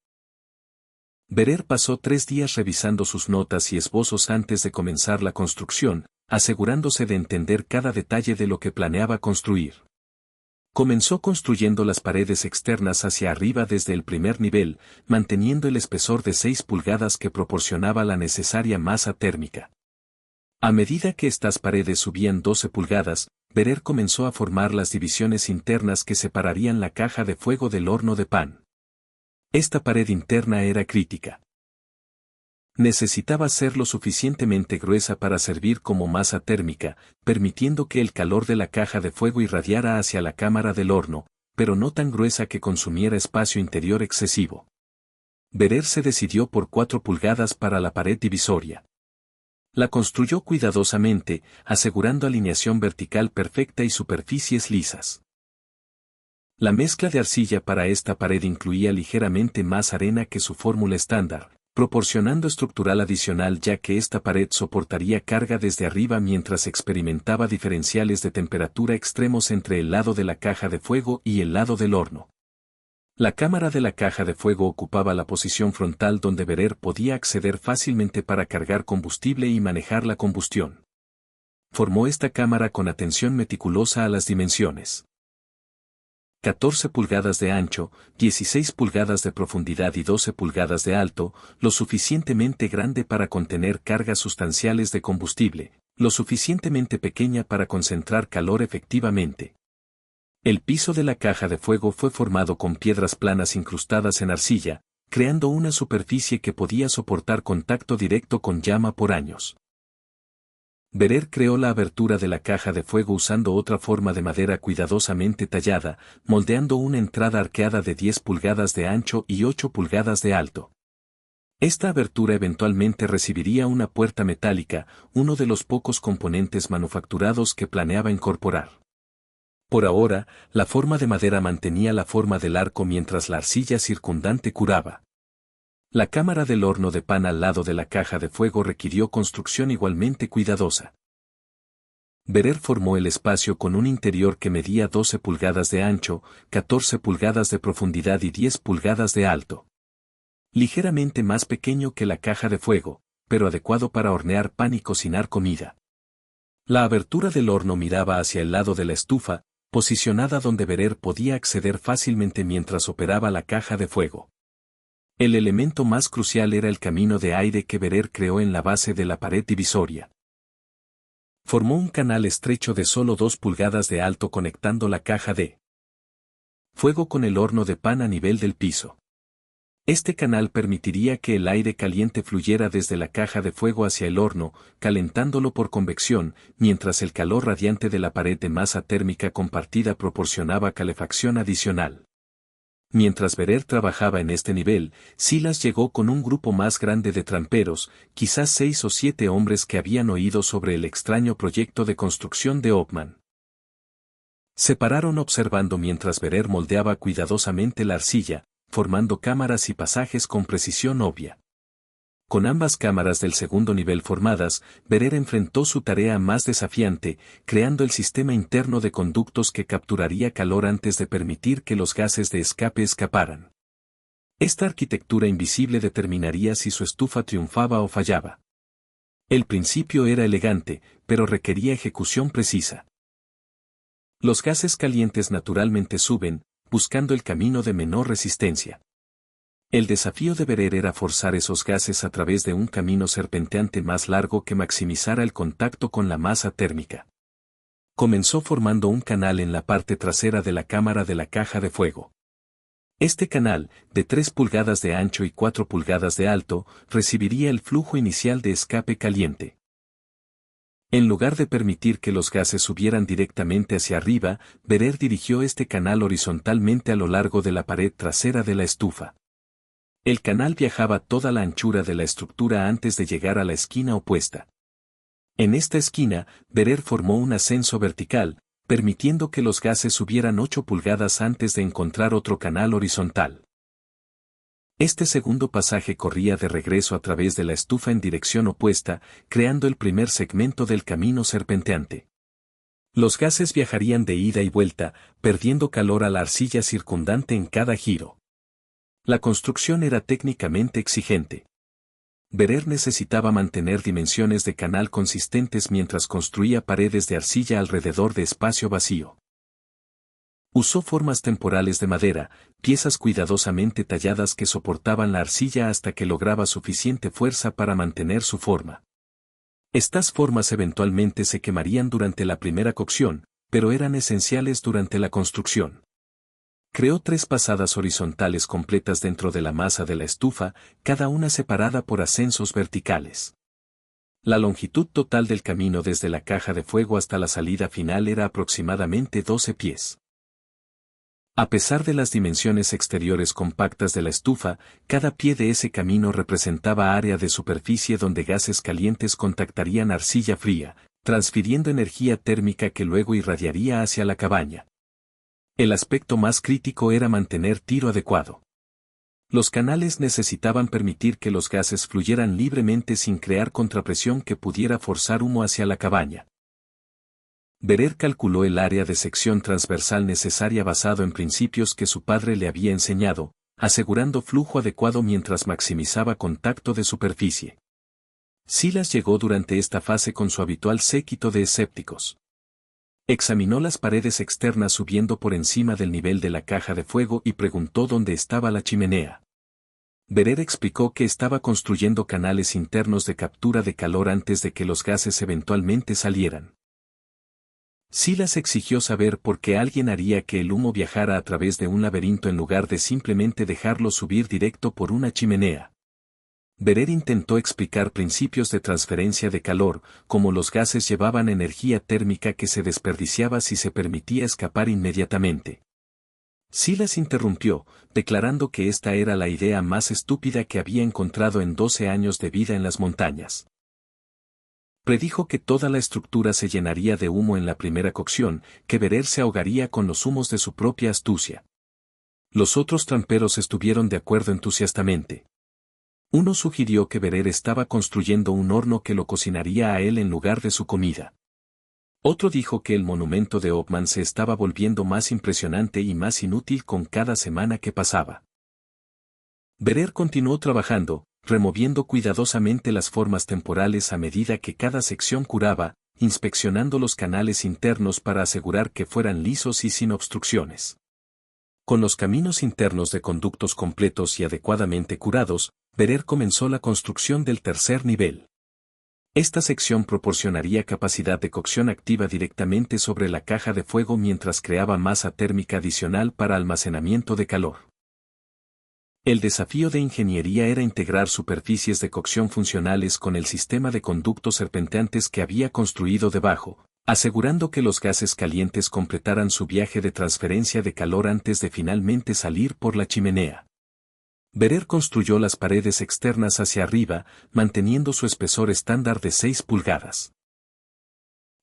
Berer pasó 3 días revisando sus notas y esbozos antes de comenzar la construcción, asegurándose de entender cada detalle de lo que planeaba construir. Comenzó construyendo las paredes externas hacia arriba desde el primer nivel, manteniendo el espesor de 6 pulgadas que proporcionaba la necesaria masa térmica. A medida que estas paredes subían 12 pulgadas, Berer comenzó a formar las divisiones internas que separarían la caja de fuego del horno de pan. Esta pared interna era crítica. Necesitaba ser lo suficientemente gruesa para servir como masa térmica, permitiendo que el calor de la caja de fuego irradiara hacia la cámara del horno, pero no tan gruesa que consumiera espacio interior excesivo. Berer se decidió por 4 pulgadas para la pared divisoria. La construyó cuidadosamente, asegurando alineación vertical perfecta y superficies lisas. La mezcla de arcilla para esta pared incluía ligeramente más arena que su fórmula estándar, proporcionando estructural adicional ya que esta pared soportaría carga desde arriba mientras experimentaba diferenciales de temperatura extremos entre el lado de la caja de fuego y el lado del horno. La cámara de la caja de fuego ocupaba la posición frontal donde Berer podía acceder fácilmente para cargar combustible y manejar la combustión. Formó esta cámara con atención meticulosa a las dimensiones. 14 pulgadas de ancho, 16 pulgadas de profundidad y 12 pulgadas de alto, lo suficientemente grande para contener cargas sustanciales de combustible, lo suficientemente pequeña para concentrar calor efectivamente. El piso de la caja de fuego fue formado con piedras planas incrustadas en arcilla, creando una superficie que podía soportar contacto directo con llama por años. Berer creó la abertura de la caja de fuego usando otra forma de madera cuidadosamente tallada, moldeando una entrada arqueada de 10 pulgadas de ancho y 8 pulgadas de alto. Esta abertura eventualmente recibiría una puerta metálica, uno de los pocos componentes manufacturados que planeaba incorporar. Por ahora, la forma de madera mantenía la forma del arco mientras la arcilla circundante curaba. La cámara del horno de pan al lado de la caja de fuego requirió construcción igualmente cuidadosa. Berer formó el espacio con un interior que medía 12 pulgadas de ancho, 14 pulgadas de profundidad y 10 pulgadas de alto. Ligeramente más pequeño que la caja de fuego, pero adecuado para hornear pan y cocinar comida. La abertura del horno miraba hacia el lado de la estufa, posicionada donde Berer podía acceder fácilmente mientras operaba la caja de fuego. El elemento más crucial era el camino de aire que Berer creó en la base de la pared divisoria. Formó un canal estrecho de solo 2 pulgadas de alto conectando la caja de fuego con el horno de pan a nivel del piso. Este canal permitiría que el aire caliente fluyera desde la caja de fuego hacia el horno, calentándolo por convección, mientras el calor radiante de la pared de masa térmica compartida proporcionaba calefacción adicional. Mientras Berer trabajaba en este nivel, Silas llegó con un grupo más grande de tramperos, quizás 6 o 7 hombres que habían oído sobre el extraño proyecto de construcción de Hoffman. Se pararon observando mientras Berer moldeaba cuidadosamente la arcilla, formando cámaras y pasajes con precisión obvia. Con ambas cámaras del segundo nivel formadas, Berer enfrentó su tarea más desafiante, creando el sistema interno de conductos que capturaría calor antes de permitir que los gases de escape escaparan. Esta arquitectura invisible determinaría si su estufa triunfaba o fallaba. El principio era elegante, pero requería ejecución precisa. Los gases calientes naturalmente suben, buscando el camino de menor resistencia. El desafío de Berer era forzar esos gases a través de un camino serpenteante más largo que maximizara el contacto con la masa térmica. Comenzó formando un canal en la parte trasera de la cámara de la caja de fuego. Este canal, de 3 pulgadas de ancho y 4 pulgadas de alto, recibiría el flujo inicial de escape caliente. En lugar de permitir que los gases subieran directamente hacia arriba, Berer dirigió este canal horizontalmente a lo largo de la pared trasera de la estufa. El canal viajaba toda la anchura de la estructura antes de llegar a la esquina opuesta. En esta esquina, Berer formó un ascenso vertical, permitiendo que los gases subieran 8 pulgadas antes de encontrar otro canal horizontal. Este segundo pasaje corría de regreso a través de la estufa en dirección opuesta, creando el primer segmento del camino serpenteante. Los gases viajarían de ida y vuelta, perdiendo calor a la arcilla circundante en cada giro. La construcción era técnicamente exigente. Berer necesitaba mantener dimensiones de canal consistentes mientras construía paredes de arcilla alrededor de espacio vacío. Usó formas temporales de madera, piezas cuidadosamente talladas que soportaban la arcilla hasta que lograba suficiente fuerza para mantener su forma. Estas formas eventualmente se quemarían durante la primera cocción, pero eran esenciales durante la construcción. Creó 3 pasadas horizontales completas dentro de la masa de la estufa, cada una separada por ascensos verticales. La longitud total del camino desde la caja de fuego hasta la salida final era aproximadamente 12 pies. A pesar de las dimensiones exteriores compactas de la estufa, cada pie de ese camino representaba área de superficie donde gases calientes contactarían arcilla fría, transfiriendo energía térmica que luego irradiaría hacia la cabaña. El aspecto más crítico era mantener tiro adecuado. Los canales necesitaban permitir que los gases fluyeran libremente sin crear contrapresión que pudiera forzar humo hacia la cabaña. Berer calculó el área de sección transversal necesaria basado en principios que su padre le había enseñado, asegurando flujo adecuado mientras maximizaba contacto de superficie. Silas llegó durante esta fase con su habitual séquito de escépticos. Examinó las paredes externas subiendo por encima del nivel de la caja de fuego y preguntó dónde estaba la chimenea. Berer explicó que estaba construyendo canales internos de captura de calor antes de que los gases eventualmente salieran. Silas exigió saber por qué alguien haría que el humo viajara a través de un laberinto en lugar de simplemente dejarlo subir directo por una chimenea. Berer intentó explicar principios de transferencia de calor, como los gases llevaban energía térmica que se desperdiciaba si se permitía escapar inmediatamente. Silas interrumpió, declarando que esta era la idea más estúpida que había encontrado en 12 años de vida en las montañas. Predijo que toda la estructura se llenaría de humo en la primera cocción, que Berer se ahogaría con los humos de su propia astucia. Los otros tramperos estuvieron de acuerdo entusiastamente. Uno sugirió que Berer estaba construyendo un horno que lo cocinaría a él en lugar de su comida. Otro dijo que el monumento de Hoffman se estaba volviendo más impresionante y más inútil con cada semana que pasaba. Berer continuó trabajando, removiendo cuidadosamente las formas temporales a medida que cada sección curaba, inspeccionando los canales internos para asegurar que fueran lisos y sin obstrucciones. Con los caminos internos de conductos completos y adecuadamente curados, Berer comenzó la construcción del tercer nivel. Esta sección proporcionaría capacidad de cocción activa directamente sobre la caja de fuego mientras creaba masa térmica adicional para almacenamiento de calor. El desafío de ingeniería era integrar superficies de cocción funcionales con el sistema de conductos serpenteantes que había construido debajo, asegurando que los gases calientes completaran su viaje de transferencia de calor antes de finalmente salir por la chimenea. Berer construyó las paredes externas hacia arriba, manteniendo su espesor estándar de 6 pulgadas.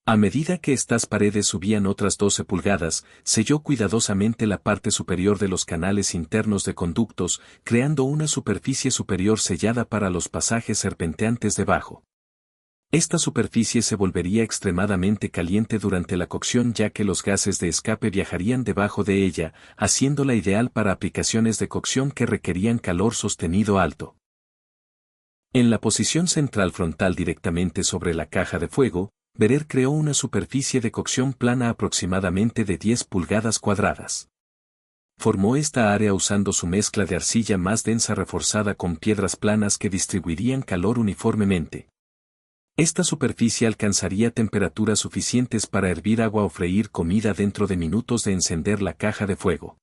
A medida que estas paredes subían otras 12 pulgadas, selló cuidadosamente la parte superior de los canales internos de conductos, creando una superficie superior sellada para los pasajes serpenteantes debajo. Esta superficie se volvería extremadamente caliente durante la cocción ya que los gases de escape viajarían debajo de ella, haciéndola ideal para aplicaciones de cocción que requerían calor sostenido alto. En la posición central frontal directamente sobre la caja de fuego, Berer creó una superficie de cocción plana aproximadamente de 10 pulgadas cuadradas. Formó esta área usando su mezcla de arcilla más densa reforzada con piedras planas que distribuirían calor uniformemente. Esta superficie alcanzaría temperaturas suficientes para hervir agua o freír comida dentro de minutos de encender la caja de fuego.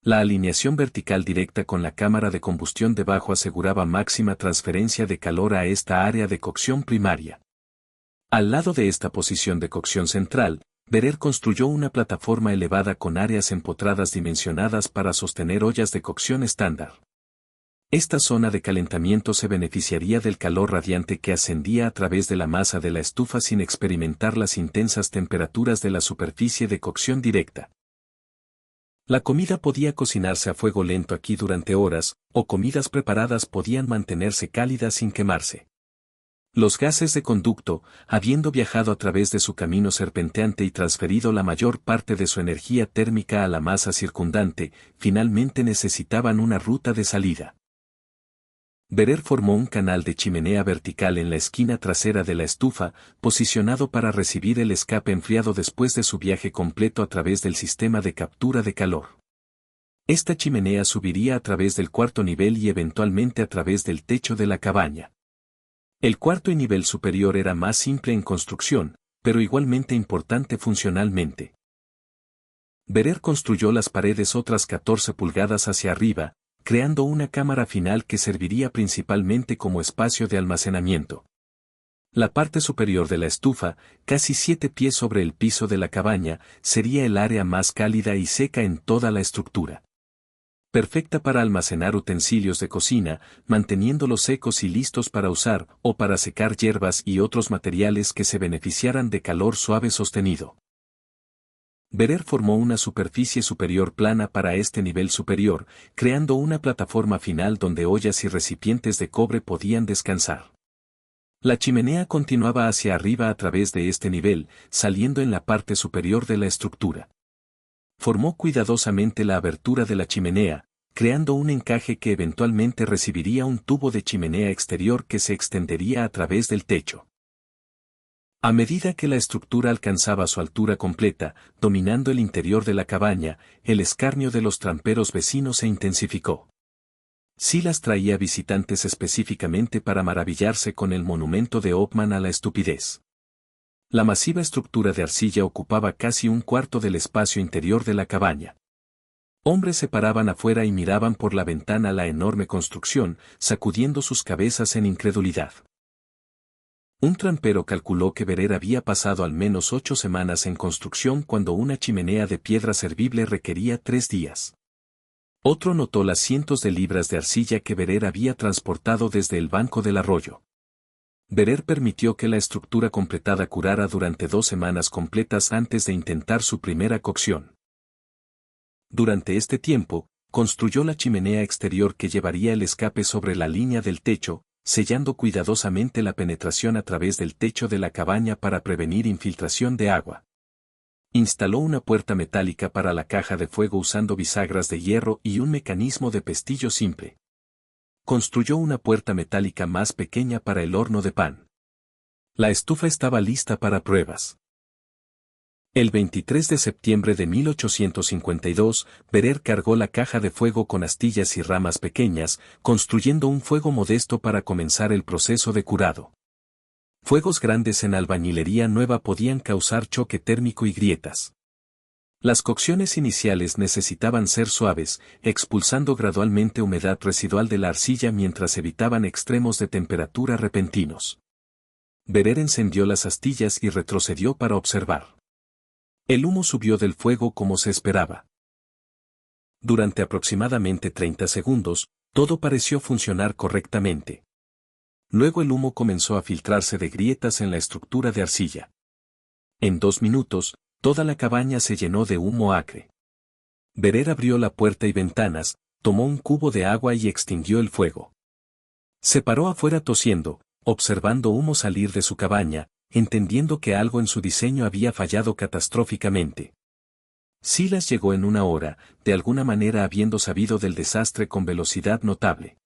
La alineación vertical directa con la cámara de combustión debajo aseguraba máxima transferencia de calor a esta área de cocción primaria. Al lado de esta posición de cocción central, Verer construyó una plataforma elevada con áreas empotradas dimensionadas para sostener ollas de cocción estándar. Esta zona de calentamiento se beneficiaría del calor radiante que ascendía a través de la masa de la estufa sin experimentar las intensas temperaturas de la superficie de cocción directa. La comida podía cocinarse a fuego lento aquí durante horas, o comidas preparadas podían mantenerse cálidas sin quemarse. Los gases de conducto, habiendo viajado a través de su camino serpenteante y transferido la mayor parte de su energía térmica a la masa circundante, finalmente necesitaban una ruta de salida. Verer formó un canal de chimenea vertical en la esquina trasera de la estufa, posicionado para recibir el escape enfriado después de su viaje completo a través del sistema de captura de calor. Esta chimenea subiría a través del cuarto nivel y eventualmente a través del techo de la cabaña. El cuarto y nivel superior era más simple en construcción, pero igualmente importante funcionalmente. Verer construyó las paredes otras 14 pulgadas hacia arriba, creando una cámara final que serviría principalmente como espacio de almacenamiento. La parte superior de la estufa, casi 7 pies sobre el piso de la cabaña, sería el área más cálida y seca en toda la estructura. Perfecta para almacenar utensilios de cocina, manteniéndolos secos y listos para usar, o para secar hierbas y otros materiales que se beneficiaran de calor suave sostenido. Verer formó una superficie superior plana para este nivel superior, creando una plataforma final donde ollas y recipientes de cobre podían descansar. La chimenea continuaba hacia arriba a través de este nivel, saliendo en la parte superior de la estructura. Formó cuidadosamente la abertura de la chimenea, creando un encaje que eventualmente recibiría un tubo de chimenea exterior que se extendería a través del techo. A medida que la estructura alcanzaba su altura completa, dominando el interior de la cabaña, el escarnio de los tramperos vecinos se intensificó. Silas traía visitantes específicamente para maravillarse con el monumento de Hoffman a la estupidez. La masiva estructura de arcilla ocupaba casi un cuarto del espacio interior de la cabaña. Hombres se paraban afuera y miraban por la ventana la enorme construcción, sacudiendo sus cabezas en incredulidad. Un trampero calculó que Verer había pasado al menos 8 semanas en construcción cuando una chimenea de piedra servible requería 3 días. Otro notó las cientos de libras de arcilla que Verer había transportado desde el banco del arroyo. Verer permitió que la estructura completada curara durante 2 semanas completas antes de intentar su primera cocción. Durante este tiempo, construyó la chimenea exterior que llevaría el escape sobre la línea del techo, sellando cuidadosamente la penetración a través del techo de la cabaña para prevenir infiltración de agua. Instaló una puerta metálica para la caja de fuego usando bisagras de hierro y un mecanismo de pestillo simple. Construyó una puerta metálica más pequeña para el horno de pan. La estufa estaba lista para pruebas. El 23 de septiembre de 1852, Verer cargó la caja de fuego con astillas y ramas pequeñas, construyendo un fuego modesto para comenzar el proceso de curado. Fuegos grandes en albañilería nueva podían causar choque térmico y grietas. Las cocciones iniciales necesitaban ser suaves, expulsando gradualmente humedad residual de la arcilla mientras evitaban extremos de temperatura repentinos. Verer encendió las astillas y retrocedió para observar. El humo subió del fuego como se esperaba. Durante aproximadamente 30 segundos, todo pareció funcionar correctamente. Luego el humo comenzó a filtrarse de grietas en la estructura de arcilla. En 2 minutos, toda la cabaña se llenó de humo acre. Verer abrió la puerta y ventanas, tomó un cubo de agua y extinguió el fuego. Se paró afuera tosiendo, observando humo salir de su cabaña, entendiendo que algo en su diseño había fallado catastróficamente. Silas llegó en 1 hora, de alguna manera habiendo sabido del desastre con velocidad notable.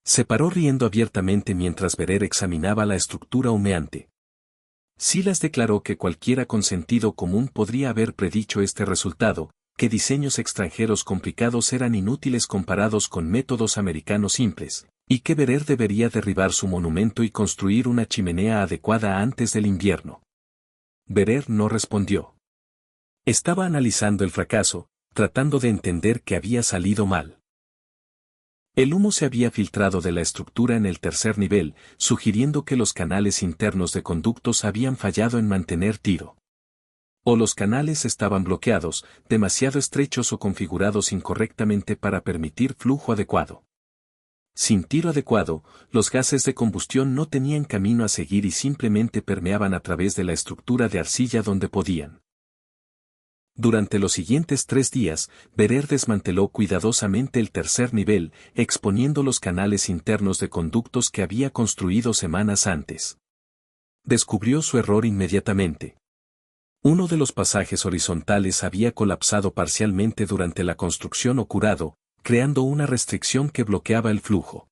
Se paró riendo abiertamente mientras Verer examinaba la estructura humeante. Silas declaró que cualquiera con sentido común podría haber predicho este resultado, que diseños extranjeros complicados eran inútiles comparados con métodos americanos simples, y que Berer debería derribar su monumento y construir una chimenea adecuada antes del invierno. Berer no respondió. Estaba analizando el fracaso, tratando de entender qué había salido mal. El humo se había filtrado de la estructura en el tercer nivel, sugiriendo que los canales internos de conductos habían fallado en mantener tiro. O los canales estaban bloqueados, demasiado estrechos o configurados incorrectamente para permitir flujo adecuado. Sin tiro adecuado, los gases de combustión no tenían camino a seguir y simplemente permeaban a través de la estructura de arcilla donde podían. Durante los siguientes 3 días, Berer desmanteló cuidadosamente el tercer nivel, exponiendo los canales internos de conductos que había construido semanas antes. Descubrió su error inmediatamente. Uno de los pasajes horizontales había colapsado parcialmente durante la construcción o curado, creando una restricción que bloqueaba el flujo.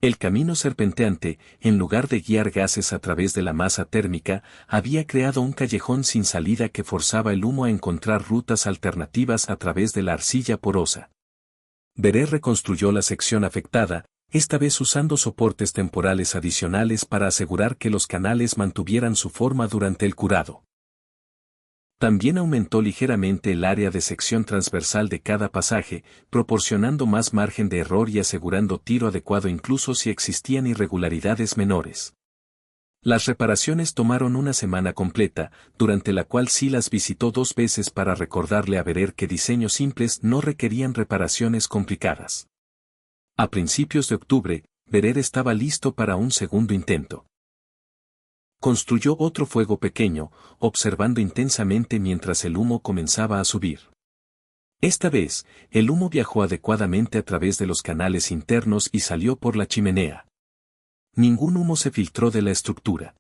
El camino serpenteante, en lugar de guiar gases a través de la masa térmica, había creado un callejón sin salida que forzaba el humo a encontrar rutas alternativas a través de la arcilla porosa. Berer reconstruyó la sección afectada, esta vez usando soportes temporales adicionales para asegurar que los canales mantuvieran su forma durante el curado. También aumentó ligeramente el área de sección transversal de cada pasaje, proporcionando más margen de error y asegurando tiro adecuado incluso si existían irregularidades menores. Las reparaciones tomaron una semana completa, durante la cual Silas visitó 2 veces para recordarle a Berer que diseños simples no requerían reparaciones complicadas. A principios de octubre, Berer estaba listo para un segundo intento. Construyó otro fuego pequeño, observando intensamente mientras el humo comenzaba a subir. Esta vez, el humo viajó adecuadamente a través de los canales internos y salió por la chimenea. Ningún humo se filtró de la estructura.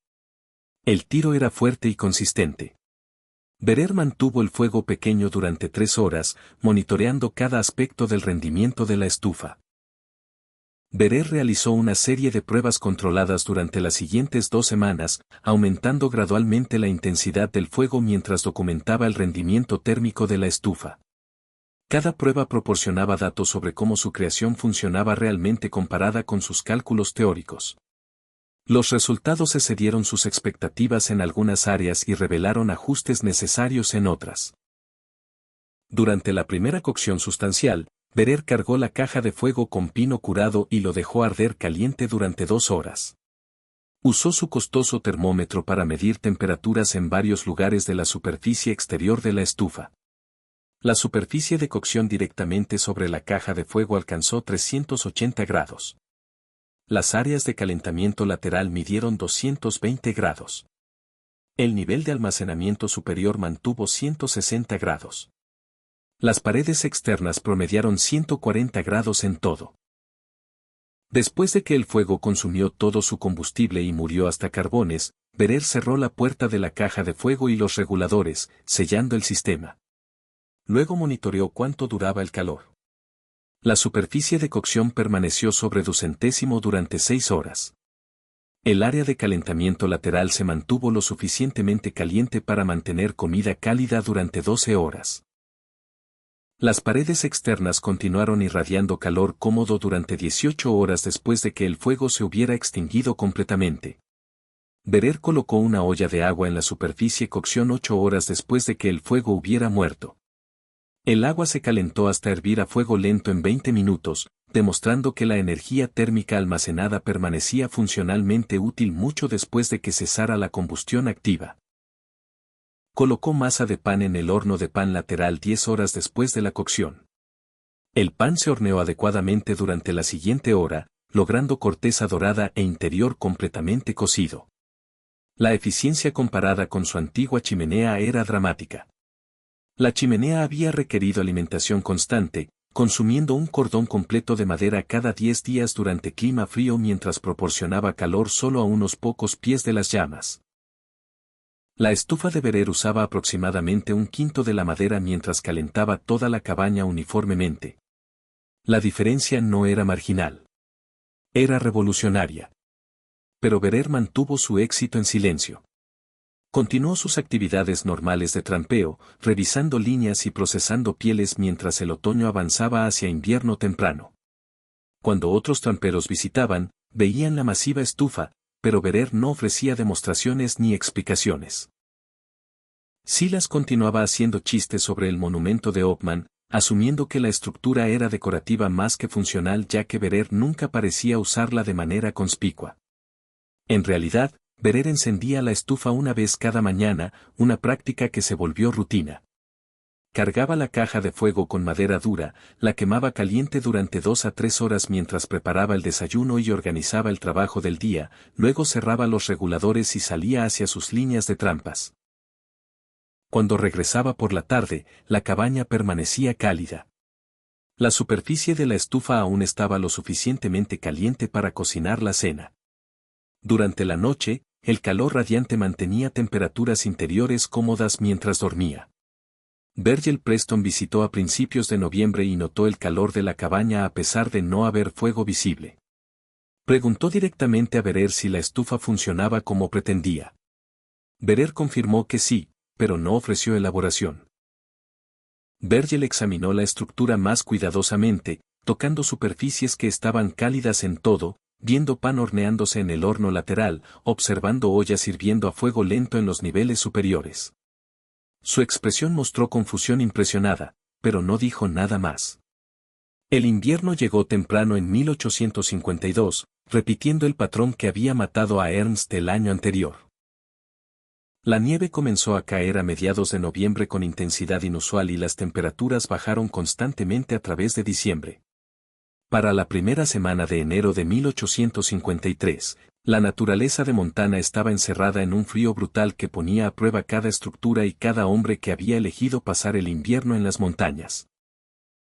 El tiro era fuerte y consistente. Berer mantuvo el fuego pequeño durante 3 horas, monitoreando cada aspecto del rendimiento de la estufa. Berer realizó una serie de pruebas controladas durante las siguientes 2 semanas, aumentando gradualmente la intensidad del fuego mientras documentaba el rendimiento térmico de la estufa. Cada prueba proporcionaba datos sobre cómo su creación funcionaba realmente comparada con sus cálculos teóricos. Los resultados excedieron sus expectativas en algunas áreas y revelaron ajustes necesarios en otras. Durante la primera cocción sustancial, Berer cargó la caja de fuego con pino curado y lo dejó arder caliente durante 2 horas. Usó su costoso termómetro para medir temperaturas en varios lugares de la superficie exterior de la estufa. La superficie de cocción directamente sobre la caja de fuego alcanzó 380 grados. Las áreas de calentamiento lateral midieron 220 grados. El nivel de almacenamiento superior mantuvo 160 grados. Las paredes externas promediaron 140 grados en todo. Después de que el fuego consumió todo su combustible y murió hasta carbones, Berer cerró la puerta de la caja de fuego y los reguladores, sellando el sistema. Luego monitoreó cuánto duraba el calor. La superficie de cocción permaneció sobre 200 durante 6 horas. El área de calentamiento lateral se mantuvo lo suficientemente caliente para mantener comida cálida durante 12 horas. Las paredes externas continuaron irradiando calor cómodo durante 18 horas después de que el fuego se hubiera extinguido completamente. Berer colocó una olla de agua en la superficie cocción 8 horas después de que el fuego hubiera muerto. El agua se calentó hasta hervir a fuego lento en 20 minutos, demostrando que la energía térmica almacenada permanecía funcionalmente útil mucho después de que cesara la combustión activa. Colocó masa de pan en el horno de pan lateral 10 horas después de la cocción. El pan se horneó adecuadamente durante la siguiente hora, logrando corteza dorada e interior completamente cocido. La eficiencia comparada con su antigua chimenea era dramática. La chimenea había requerido alimentación constante, consumiendo un cordón completo de madera cada 10 días durante clima frío mientras proporcionaba calor solo a unos pocos pies de las llamas. La estufa de Berer usaba aproximadamente 1/5 de la madera mientras calentaba toda la cabaña uniformemente. La diferencia no era marginal. Era revolucionaria. Pero Berer mantuvo su éxito en silencio. Continuó sus actividades normales de trampeo, revisando líneas y procesando pieles mientras el otoño avanzaba hacia invierno temprano. Cuando otros tramperos visitaban, veían la masiva estufa, pero Verer no ofrecía demostraciones ni explicaciones. Silas continuaba haciendo chistes sobre el monumento de Hoffman, asumiendo que la estructura era decorativa más que funcional, ya que Verer nunca parecía usarla de manera conspicua. En realidad, Verer encendía la estufa una vez cada mañana, una práctica que se volvió rutina. Cargaba la caja de fuego con madera dura, la quemaba caliente durante 2 a 3 horas mientras preparaba el desayuno y organizaba el trabajo del día, luego cerraba los reguladores y salía hacia sus líneas de trampas. Cuando regresaba por la tarde, la cabaña permanecía cálida. La superficie de la estufa aún estaba lo suficientemente caliente para cocinar la cena. Durante la noche, el calor radiante mantenía temperaturas interiores cómodas mientras dormía. Virgil Preston visitó a principios de noviembre y notó el calor de la cabaña a pesar de no haber fuego visible. Preguntó directamente a Verer si la estufa funcionaba como pretendía. Verer confirmó que sí, pero no ofreció elaboración. Virgil examinó la estructura más cuidadosamente, tocando superficies que estaban cálidas en todo, viendo pan horneándose en el horno lateral, observando ollas hirviendo a fuego lento en los niveles superiores. Su expresión mostró confusión impresionada, pero no dijo nada más. El invierno llegó temprano en 1852, repitiendo el patrón que había matado a Ernst el año anterior. La nieve comenzó a caer a mediados de noviembre con intensidad inusual y las temperaturas bajaron constantemente a través de diciembre. Para la primera semana de enero de 1853, la naturaleza de Montana estaba encerrada en un frío brutal que ponía a prueba cada estructura y cada hombre que había elegido pasar el invierno en las montañas.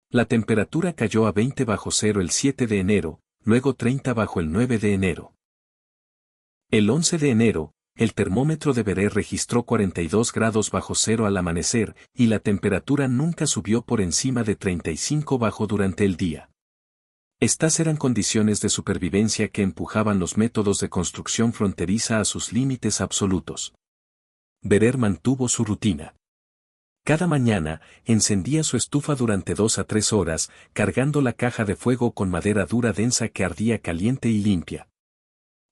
La temperatura cayó a 20 bajo cero el 7 de enero, luego 30 bajo el 9 de enero. El 11 de enero, el termómetro de Verer registró 42 grados bajo cero al amanecer, y la temperatura nunca subió por encima de 35 bajo durante el día. Estas eran condiciones de supervivencia que empujaban los métodos de construcción fronteriza a sus límites absolutos. Verer mantuvo su rutina. Cada mañana, encendía su estufa durante 2 a 3 horas, cargando la caja de fuego con madera dura densa que ardía caliente y limpia.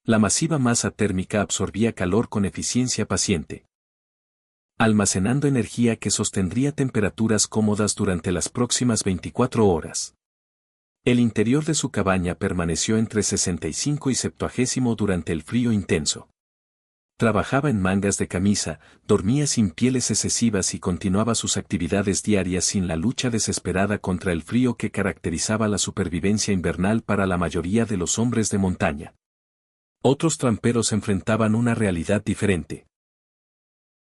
La masiva masa térmica absorbía calor con eficiencia paciente, almacenando energía que sostendría temperaturas cómodas durante las próximas 24 horas. El interior de su cabaña permaneció entre 65 y 70 durante el frío intenso. Trabajaba en mangas de camisa, dormía sin pieles excesivas y continuaba sus actividades diarias sin la lucha desesperada contra el frío que caracterizaba la supervivencia invernal para la mayoría de los hombres de montaña. Otros tramperos enfrentaban una realidad diferente.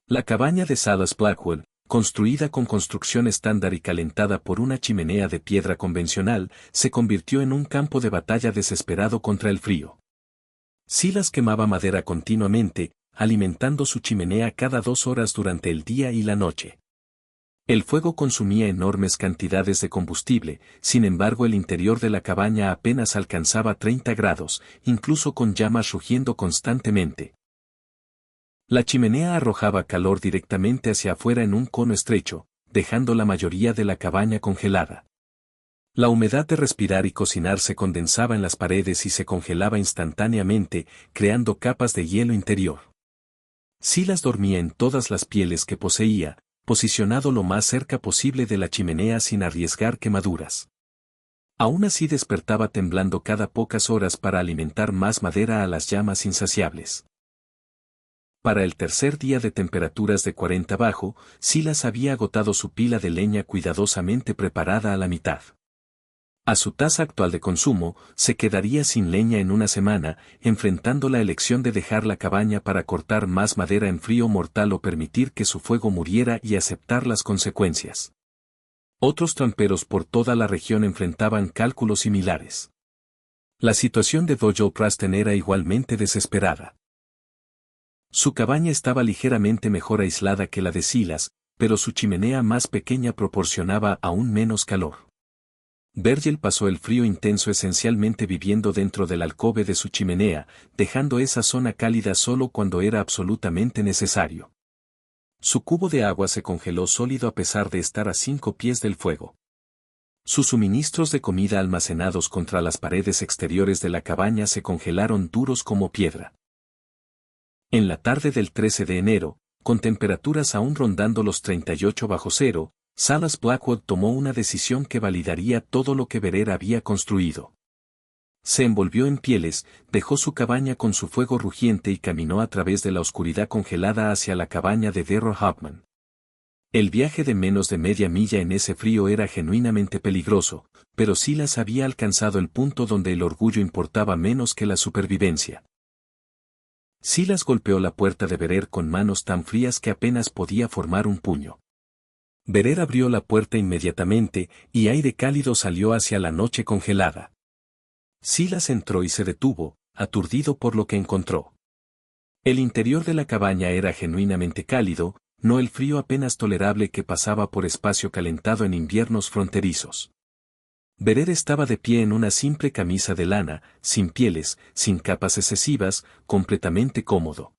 La cabaña de Salas Blackwell, construida con construcción estándar y calentada por una chimenea de piedra convencional, se convirtió en un campo de batalla desesperado contra el frío. Silas quemaba madera continuamente, alimentando su chimenea cada 2 horas durante el día y la noche. El fuego consumía enormes cantidades de combustible, sin embargo el interior de la cabaña apenas alcanzaba 30 grados, incluso con llamas rugiendo constantemente. La chimenea arrojaba calor directamente hacia afuera en un cono estrecho, dejando la mayoría de la cabaña congelada. La humedad de respirar y cocinar se condensaba en las paredes y se congelaba instantáneamente, creando capas de hielo interior. Silas dormía en todas las pieles que poseía, posicionado lo más cerca posible de la chimenea sin arriesgar quemaduras. Aún así despertaba temblando cada pocas horas para alimentar más madera a las llamas insaciables. Para el tercer día de temperaturas de 40 bajo, Silas había agotado su pila de leña cuidadosamente preparada a la mitad. A su tasa actual de consumo, se quedaría sin leña en una semana, enfrentando la elección de dejar la cabaña para cortar más madera en frío mortal o permitir que su fuego muriera y aceptar las consecuencias. Otros tramperos por toda la región enfrentaban cálculos similares. La situación de Doyle Preston era igualmente desesperada. Su cabaña estaba ligeramente mejor aislada que la de Silas, pero su chimenea más pequeña proporcionaba aún menos calor. Virgil pasó el frío intenso esencialmente viviendo dentro del alcobe de su chimenea, dejando esa zona cálida solo cuando era absolutamente necesario. Su cubo de agua se congeló sólido a pesar de estar a 5 pies del fuego. Sus suministros de comida almacenados contra las paredes exteriores de la cabaña se congelaron duros como piedra. En la tarde del 13 de enero, con temperaturas aún rondando los 38 bajo cero, Salas Blackwood tomó una decisión que validaría todo lo que Berer había construido. Se envolvió en pieles, dejó su cabaña con su fuego rugiente y caminó a través de la oscuridad congelada hacia la cabaña de Darrell Hauptmann. El viaje de menos de media milla en ese frío era genuinamente peligroso, pero Silas había alcanzado el punto donde el orgullo importaba menos que la supervivencia. Silas golpeó la puerta de Berer con manos tan frías que apenas podía formar un puño. Berer abrió la puerta inmediatamente, y aire cálido salió hacia la noche congelada. Silas entró y se detuvo, aturdido por lo que encontró. El interior de la cabaña era genuinamente cálido, no el frío apenas tolerable que pasaba por espacio calentado en inviernos fronterizos. Berer estaba de pie en una simple camisa de lana, sin pieles, sin capas excesivas, completamente cómodo.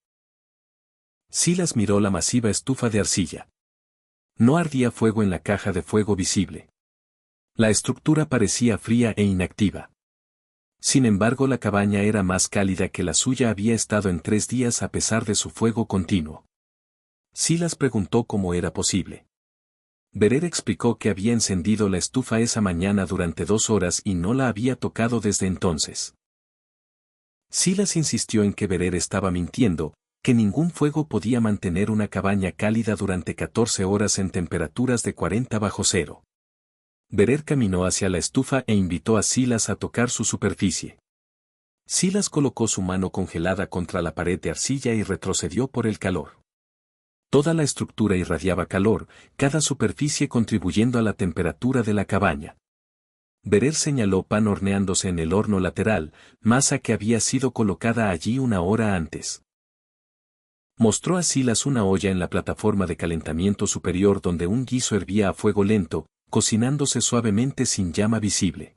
Silas miró la masiva estufa de arcilla. No ardía fuego en la caja de fuego visible. La estructura parecía fría e inactiva. Sin embargo, la cabaña era más cálida que la suya había estado en 3 días a pesar de su fuego continuo. Silas preguntó cómo era posible. Berer explicó que había encendido la estufa esa mañana durante 2 horas y no la había tocado desde entonces. Silas insistió en que Berer estaba mintiendo, que ningún fuego podía mantener una cabaña cálida durante 14 horas en temperaturas de 40 bajo cero. Berer caminó hacia la estufa e invitó a Silas a tocar su superficie. Silas colocó su mano congelada contra la pared de arcilla y retrocedió por el calor. Toda la estructura irradiaba calor, cada superficie contribuyendo a la temperatura de la cabaña. Berer señaló pan horneándose en el horno lateral, masa que había sido colocada allí 1 hora antes. Mostró a Silas una olla en la plataforma de calentamiento superior donde un guiso hervía a fuego lento, cocinándose suavemente sin llama visible.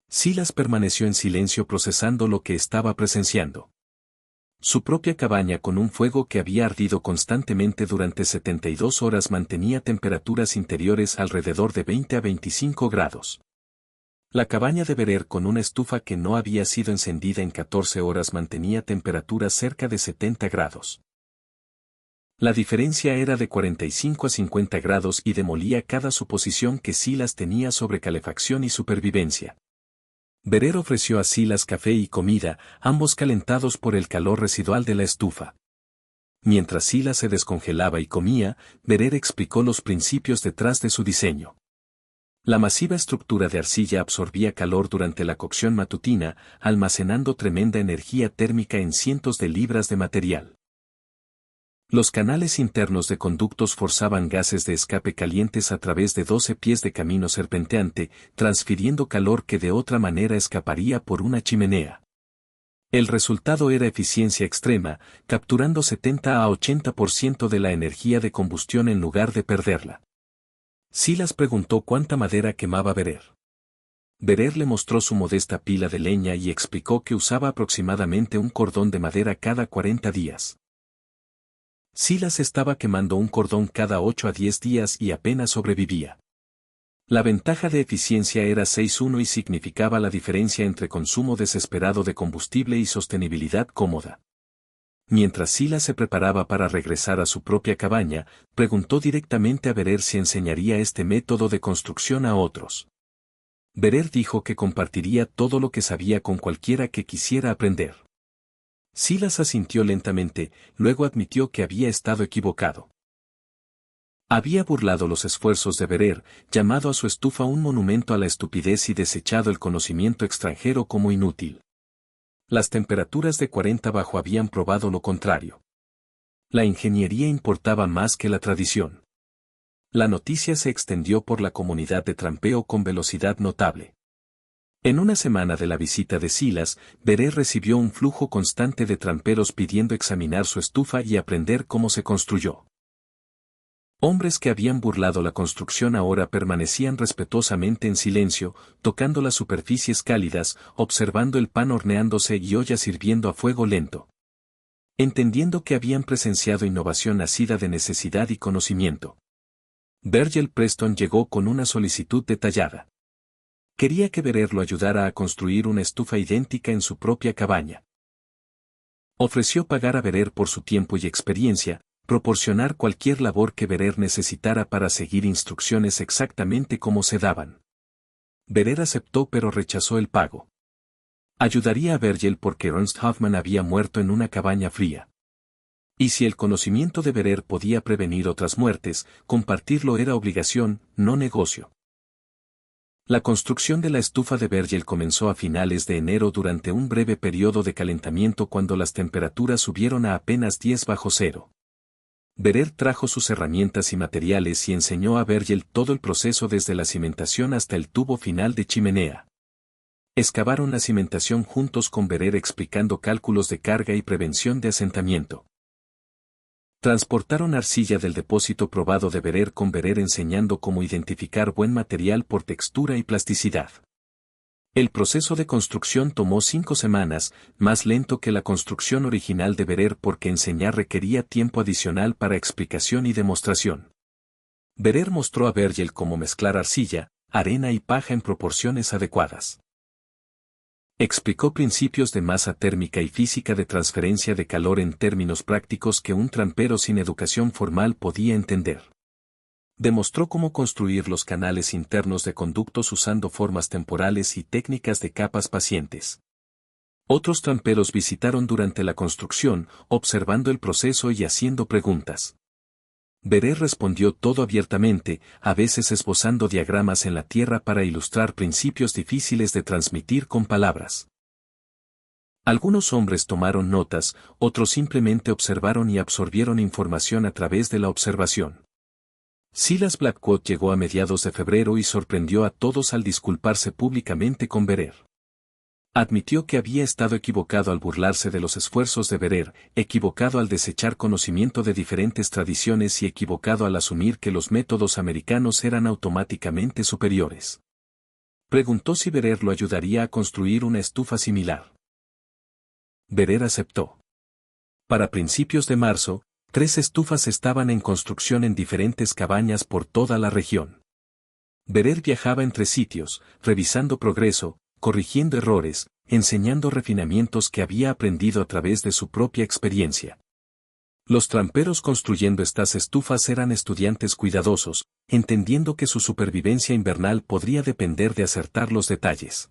Silas permaneció en silencio procesando lo que estaba presenciando. Su propia cabaña con un fuego que había ardido constantemente durante 72 horas mantenía temperaturas interiores alrededor de 20 a 25 grados. La cabaña de Berer con una estufa que no había sido encendida en 14 horas mantenía temperaturas cerca de 70 grados. La diferencia era de 45 a 50 grados y demolía cada suposición que Silas tenía sobre calefacción y supervivencia. Berer ofreció a Silas café y comida, ambos calentados por el calor residual de la estufa. Mientras Silas se descongelaba y comía, Berer explicó los principios detrás de su diseño. La masiva estructura de arcilla absorbía calor durante la cocción matutina, almacenando tremenda energía térmica en cientos de libras de material. Los canales internos de conductos forzaban gases de escape calientes a través de 12 pies de camino serpenteante, transfiriendo calor que de otra manera escaparía por una chimenea. El resultado era eficiencia extrema, capturando 70 a 80% de la energía de combustión en lugar de perderla. Silas preguntó cuánta madera quemaba Berer. Berer le mostró su modesta pila de leña y explicó que usaba aproximadamente un cordón de madera cada 40 días. Silas estaba quemando un cordón cada 8 a 10 días y apenas sobrevivía. La ventaja de eficiencia era 6:1 y significaba la diferencia entre consumo desesperado de combustible y sostenibilidad cómoda. Mientras Silas se preparaba para regresar a su propia cabaña, preguntó directamente a Berer si enseñaría este método de construcción a otros. Berer dijo que compartiría todo lo que sabía con cualquiera que quisiera aprender. Silas asintió lentamente, luego admitió que había estado equivocado. Había burlado los esfuerzos de Berer, llamado a su estufa un monumento a la estupidez y desechado el conocimiento extranjero como inútil. Las temperaturas de 40 bajo habían probado lo contrario. La ingeniería importaba más que la tradición. La noticia se extendió por la comunidad de trampeo con velocidad notable. En una semana de la visita de Silas, Berer recibió un flujo constante de tramperos pidiendo examinar su estufa y aprender cómo se construyó. Hombres que habían burlado la construcción ahora permanecían respetuosamente en silencio, tocando las superficies cálidas, observando el pan horneándose y ollas hirviendo a fuego lento. Entendiendo que habían presenciado innovación nacida de necesidad y conocimiento. Virgil Preston llegó con una solicitud detallada. Quería que Berer lo ayudara a construir una estufa idéntica en su propia cabaña. Ofreció pagar a Berer por su tiempo y experiencia, proporcionar cualquier labor que Berer necesitara para seguir instrucciones exactamente como se daban. Berer aceptó pero rechazó el pago. Ayudaría a Virgil porque Ernst Hoffmann había muerto en una cabaña fría. Y si el conocimiento de Berer podía prevenir otras muertes, compartirlo era obligación, no negocio. La construcción de la estufa de Virgil comenzó a finales de enero durante un breve periodo de calentamiento cuando las temperaturas subieron a apenas 10 bajo cero. Berer trajo sus herramientas y materiales y enseñó a Virgil todo el proceso desde la cimentación hasta el tubo final de chimenea. Excavaron la cimentación juntos con Berer explicando cálculos de carga y prevención de asentamiento. Transportaron arcilla del depósito probado de Berer con Berer enseñando cómo identificar buen material por textura y plasticidad. El proceso de construcción tomó 5 semanas, más lento que la construcción original de Berer porque enseñar requería tiempo adicional para explicación y demostración. Berer mostró a Virgil cómo mezclar arcilla, arena y paja en proporciones adecuadas. Explicó principios de masa térmica y física de transferencia de calor en términos prácticos que un trampero sin educación formal podía entender. Demostró cómo construir los canales internos de conductos usando formas temporales y técnicas de capas pacientes. Otros tramperos visitaron durante la construcción, observando el proceso y haciendo preguntas. Berer respondió todo abiertamente, a veces esbozando diagramas en la tierra para ilustrar principios difíciles de transmitir con palabras. Algunos hombres tomaron notas, otros simplemente observaron y absorbieron información a través de la observación. Silas Blackwood llegó a mediados de febrero y sorprendió a todos al disculparse públicamente con Berer. Admitió que había estado equivocado al burlarse de los esfuerzos de Berer, equivocado al desechar conocimiento de diferentes tradiciones y equivocado al asumir que los métodos americanos eran automáticamente superiores. Preguntó si Berer lo ayudaría a construir una estufa similar. Berer aceptó. Para principios de marzo, 3 estufas estaban en construcción en diferentes cabañas por toda la región. Berer viajaba entre sitios, revisando progreso, corrigiendo errores, enseñando refinamientos que había aprendido a través de su propia experiencia. Los tramperos construyendo estas estufas eran estudiantes cuidadosos, entendiendo que su supervivencia invernal podría depender de acertar los detalles.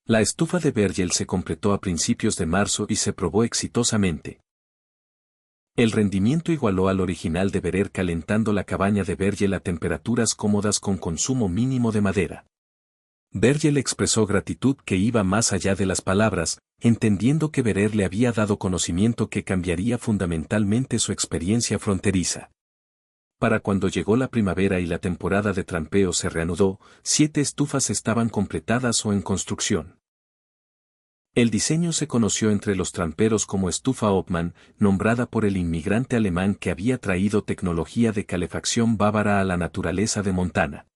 La estufa de Virgil se completó a principios de marzo y se probó exitosamente. El rendimiento igualó al original de Berer calentando la cabaña de Virgil a temperaturas cómodas con consumo mínimo de madera. Virgil expresó gratitud que iba más allá de las palabras, entendiendo que Berer le había dado conocimiento que cambiaría fundamentalmente su experiencia fronteriza. Para cuando llegó la primavera y la temporada de trampeo se reanudó, 7 estufas estaban completadas o en construcción. El diseño se conoció entre los tramperos como estufa Hoffmann, nombrada por el inmigrante alemán que había traído tecnología de calefacción bávara a la naturaleza de Montana.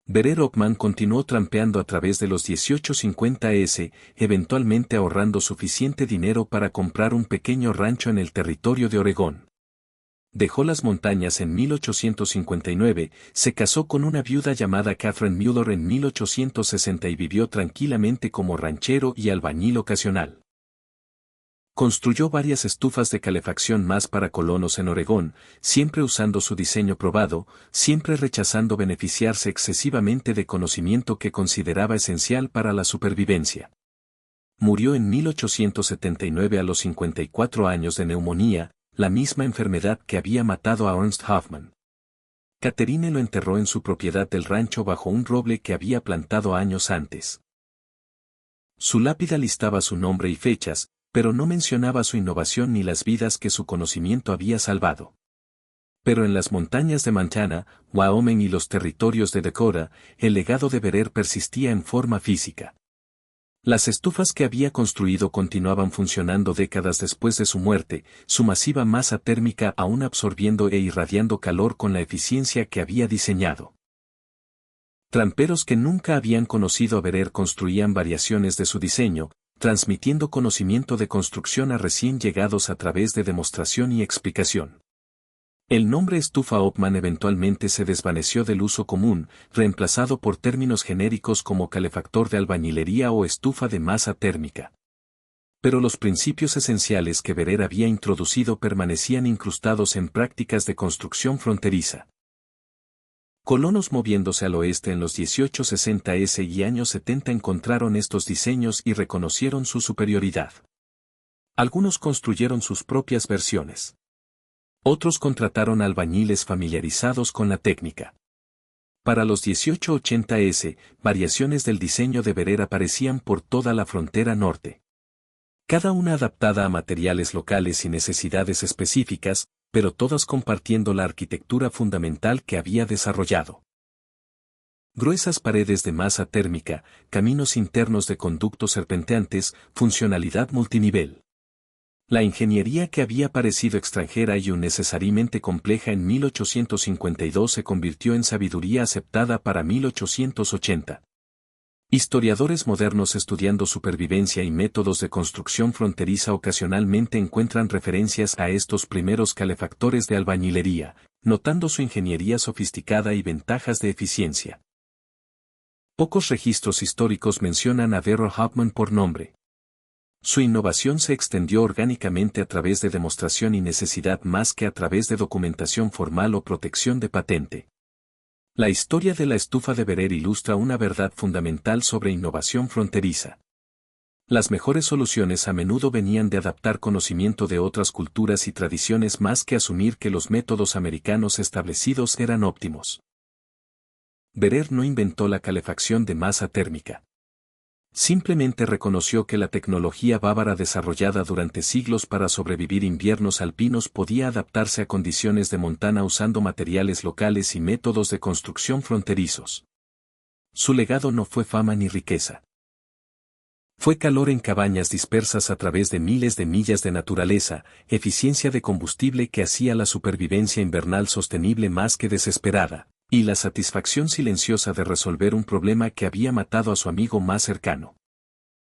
Berer Hoffmann continuó trampeando a través de los 1850s, eventualmente ahorrando suficiente dinero para comprar un pequeño rancho en el territorio de Oregón. Dejó las montañas en 1859, se casó con una viuda llamada Catherine Mueller en 1860 y vivió tranquilamente como ranchero y albañil ocasional. Construyó varias estufas de calefacción más para colonos en Oregón, siempre usando su diseño probado, siempre rechazando beneficiarse excesivamente de conocimiento que consideraba esencial para la supervivencia. Murió en 1879 a los 54 años de neumonía, la misma enfermedad que había matado a Ernst Hoffmann. Catherine lo enterró en su propiedad del rancho bajo un roble que había plantado años antes. Su lápida listaba su nombre y fechas, pero no mencionaba su innovación ni las vidas que su conocimiento había salvado. Pero en las montañas de Montana, Wyoming y los territorios de Dakota, el legado de Berer persistía en forma física. Las estufas que había construido continuaban funcionando décadas después de su muerte, su masiva masa térmica aún absorbiendo e irradiando calor con la eficiencia que había diseñado. Tramperos que nunca habían conocido a Berer construían variaciones de su diseño, transmitiendo conocimiento de construcción a recién llegados a través de demostración y explicación. El nombre estufa Hoffman eventualmente se desvaneció del uso común, reemplazado por términos genéricos como calefactor de albañilería o estufa de masa térmica. Pero los principios esenciales que Verer había introducido permanecían incrustados en prácticas de construcción fronteriza. Colonos moviéndose al oeste en los 1860s y años 70 encontraron estos diseños y reconocieron su superioridad. Algunos construyeron sus propias versiones. Otros contrataron albañiles familiarizados con la técnica. Para los 1880s, variaciones del diseño de Verer aparecían por toda la frontera norte. Cada una adaptada a materiales locales y necesidades específicas, pero todas compartiendo la arquitectura fundamental que había desarrollado. Gruesas paredes de masa térmica, caminos internos de conductos serpenteantes, funcionalidad multinivel. La ingeniería que había parecido extranjera y innecesariamente compleja en 1852 se convirtió en sabiduría aceptada para 1880. Historiadores modernos estudiando supervivencia y métodos de construcción fronteriza ocasionalmente encuentran referencias a estos primeros calefactores de albañilería, notando su ingeniería sofisticada y ventajas de eficiencia. Pocos registros históricos mencionan a Darrell Hauptmann por nombre. Su innovación se extendió orgánicamente a través de demostración y necesidad más que a través de documentación formal o protección de patente. La historia de la estufa de Verer ilustra una verdad fundamental sobre innovación fronteriza. Las mejores soluciones a menudo venían de adaptar conocimiento de otras culturas y tradiciones más que asumir que los métodos americanos establecidos eran óptimos. Verer no inventó la calefacción de masa térmica. Simplemente reconoció que la tecnología bávara desarrollada durante siglos para sobrevivir inviernos alpinos podía adaptarse a condiciones de montana usando materiales locales y métodos de construcción fronterizos. Su legado no fue fama ni riqueza. Fue calor en cabañas dispersas a través de miles de millas de naturaleza, eficiencia de combustible que hacía la supervivencia invernal sostenible más que desesperada, y la satisfacción silenciosa de resolver un problema que había matado a su amigo más cercano.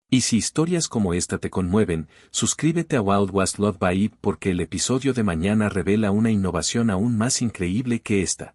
Y si historias como esta te conmueven, suscríbete a Wild West Love by Eve porque el episodio de mañana revela una innovación aún más increíble que esta.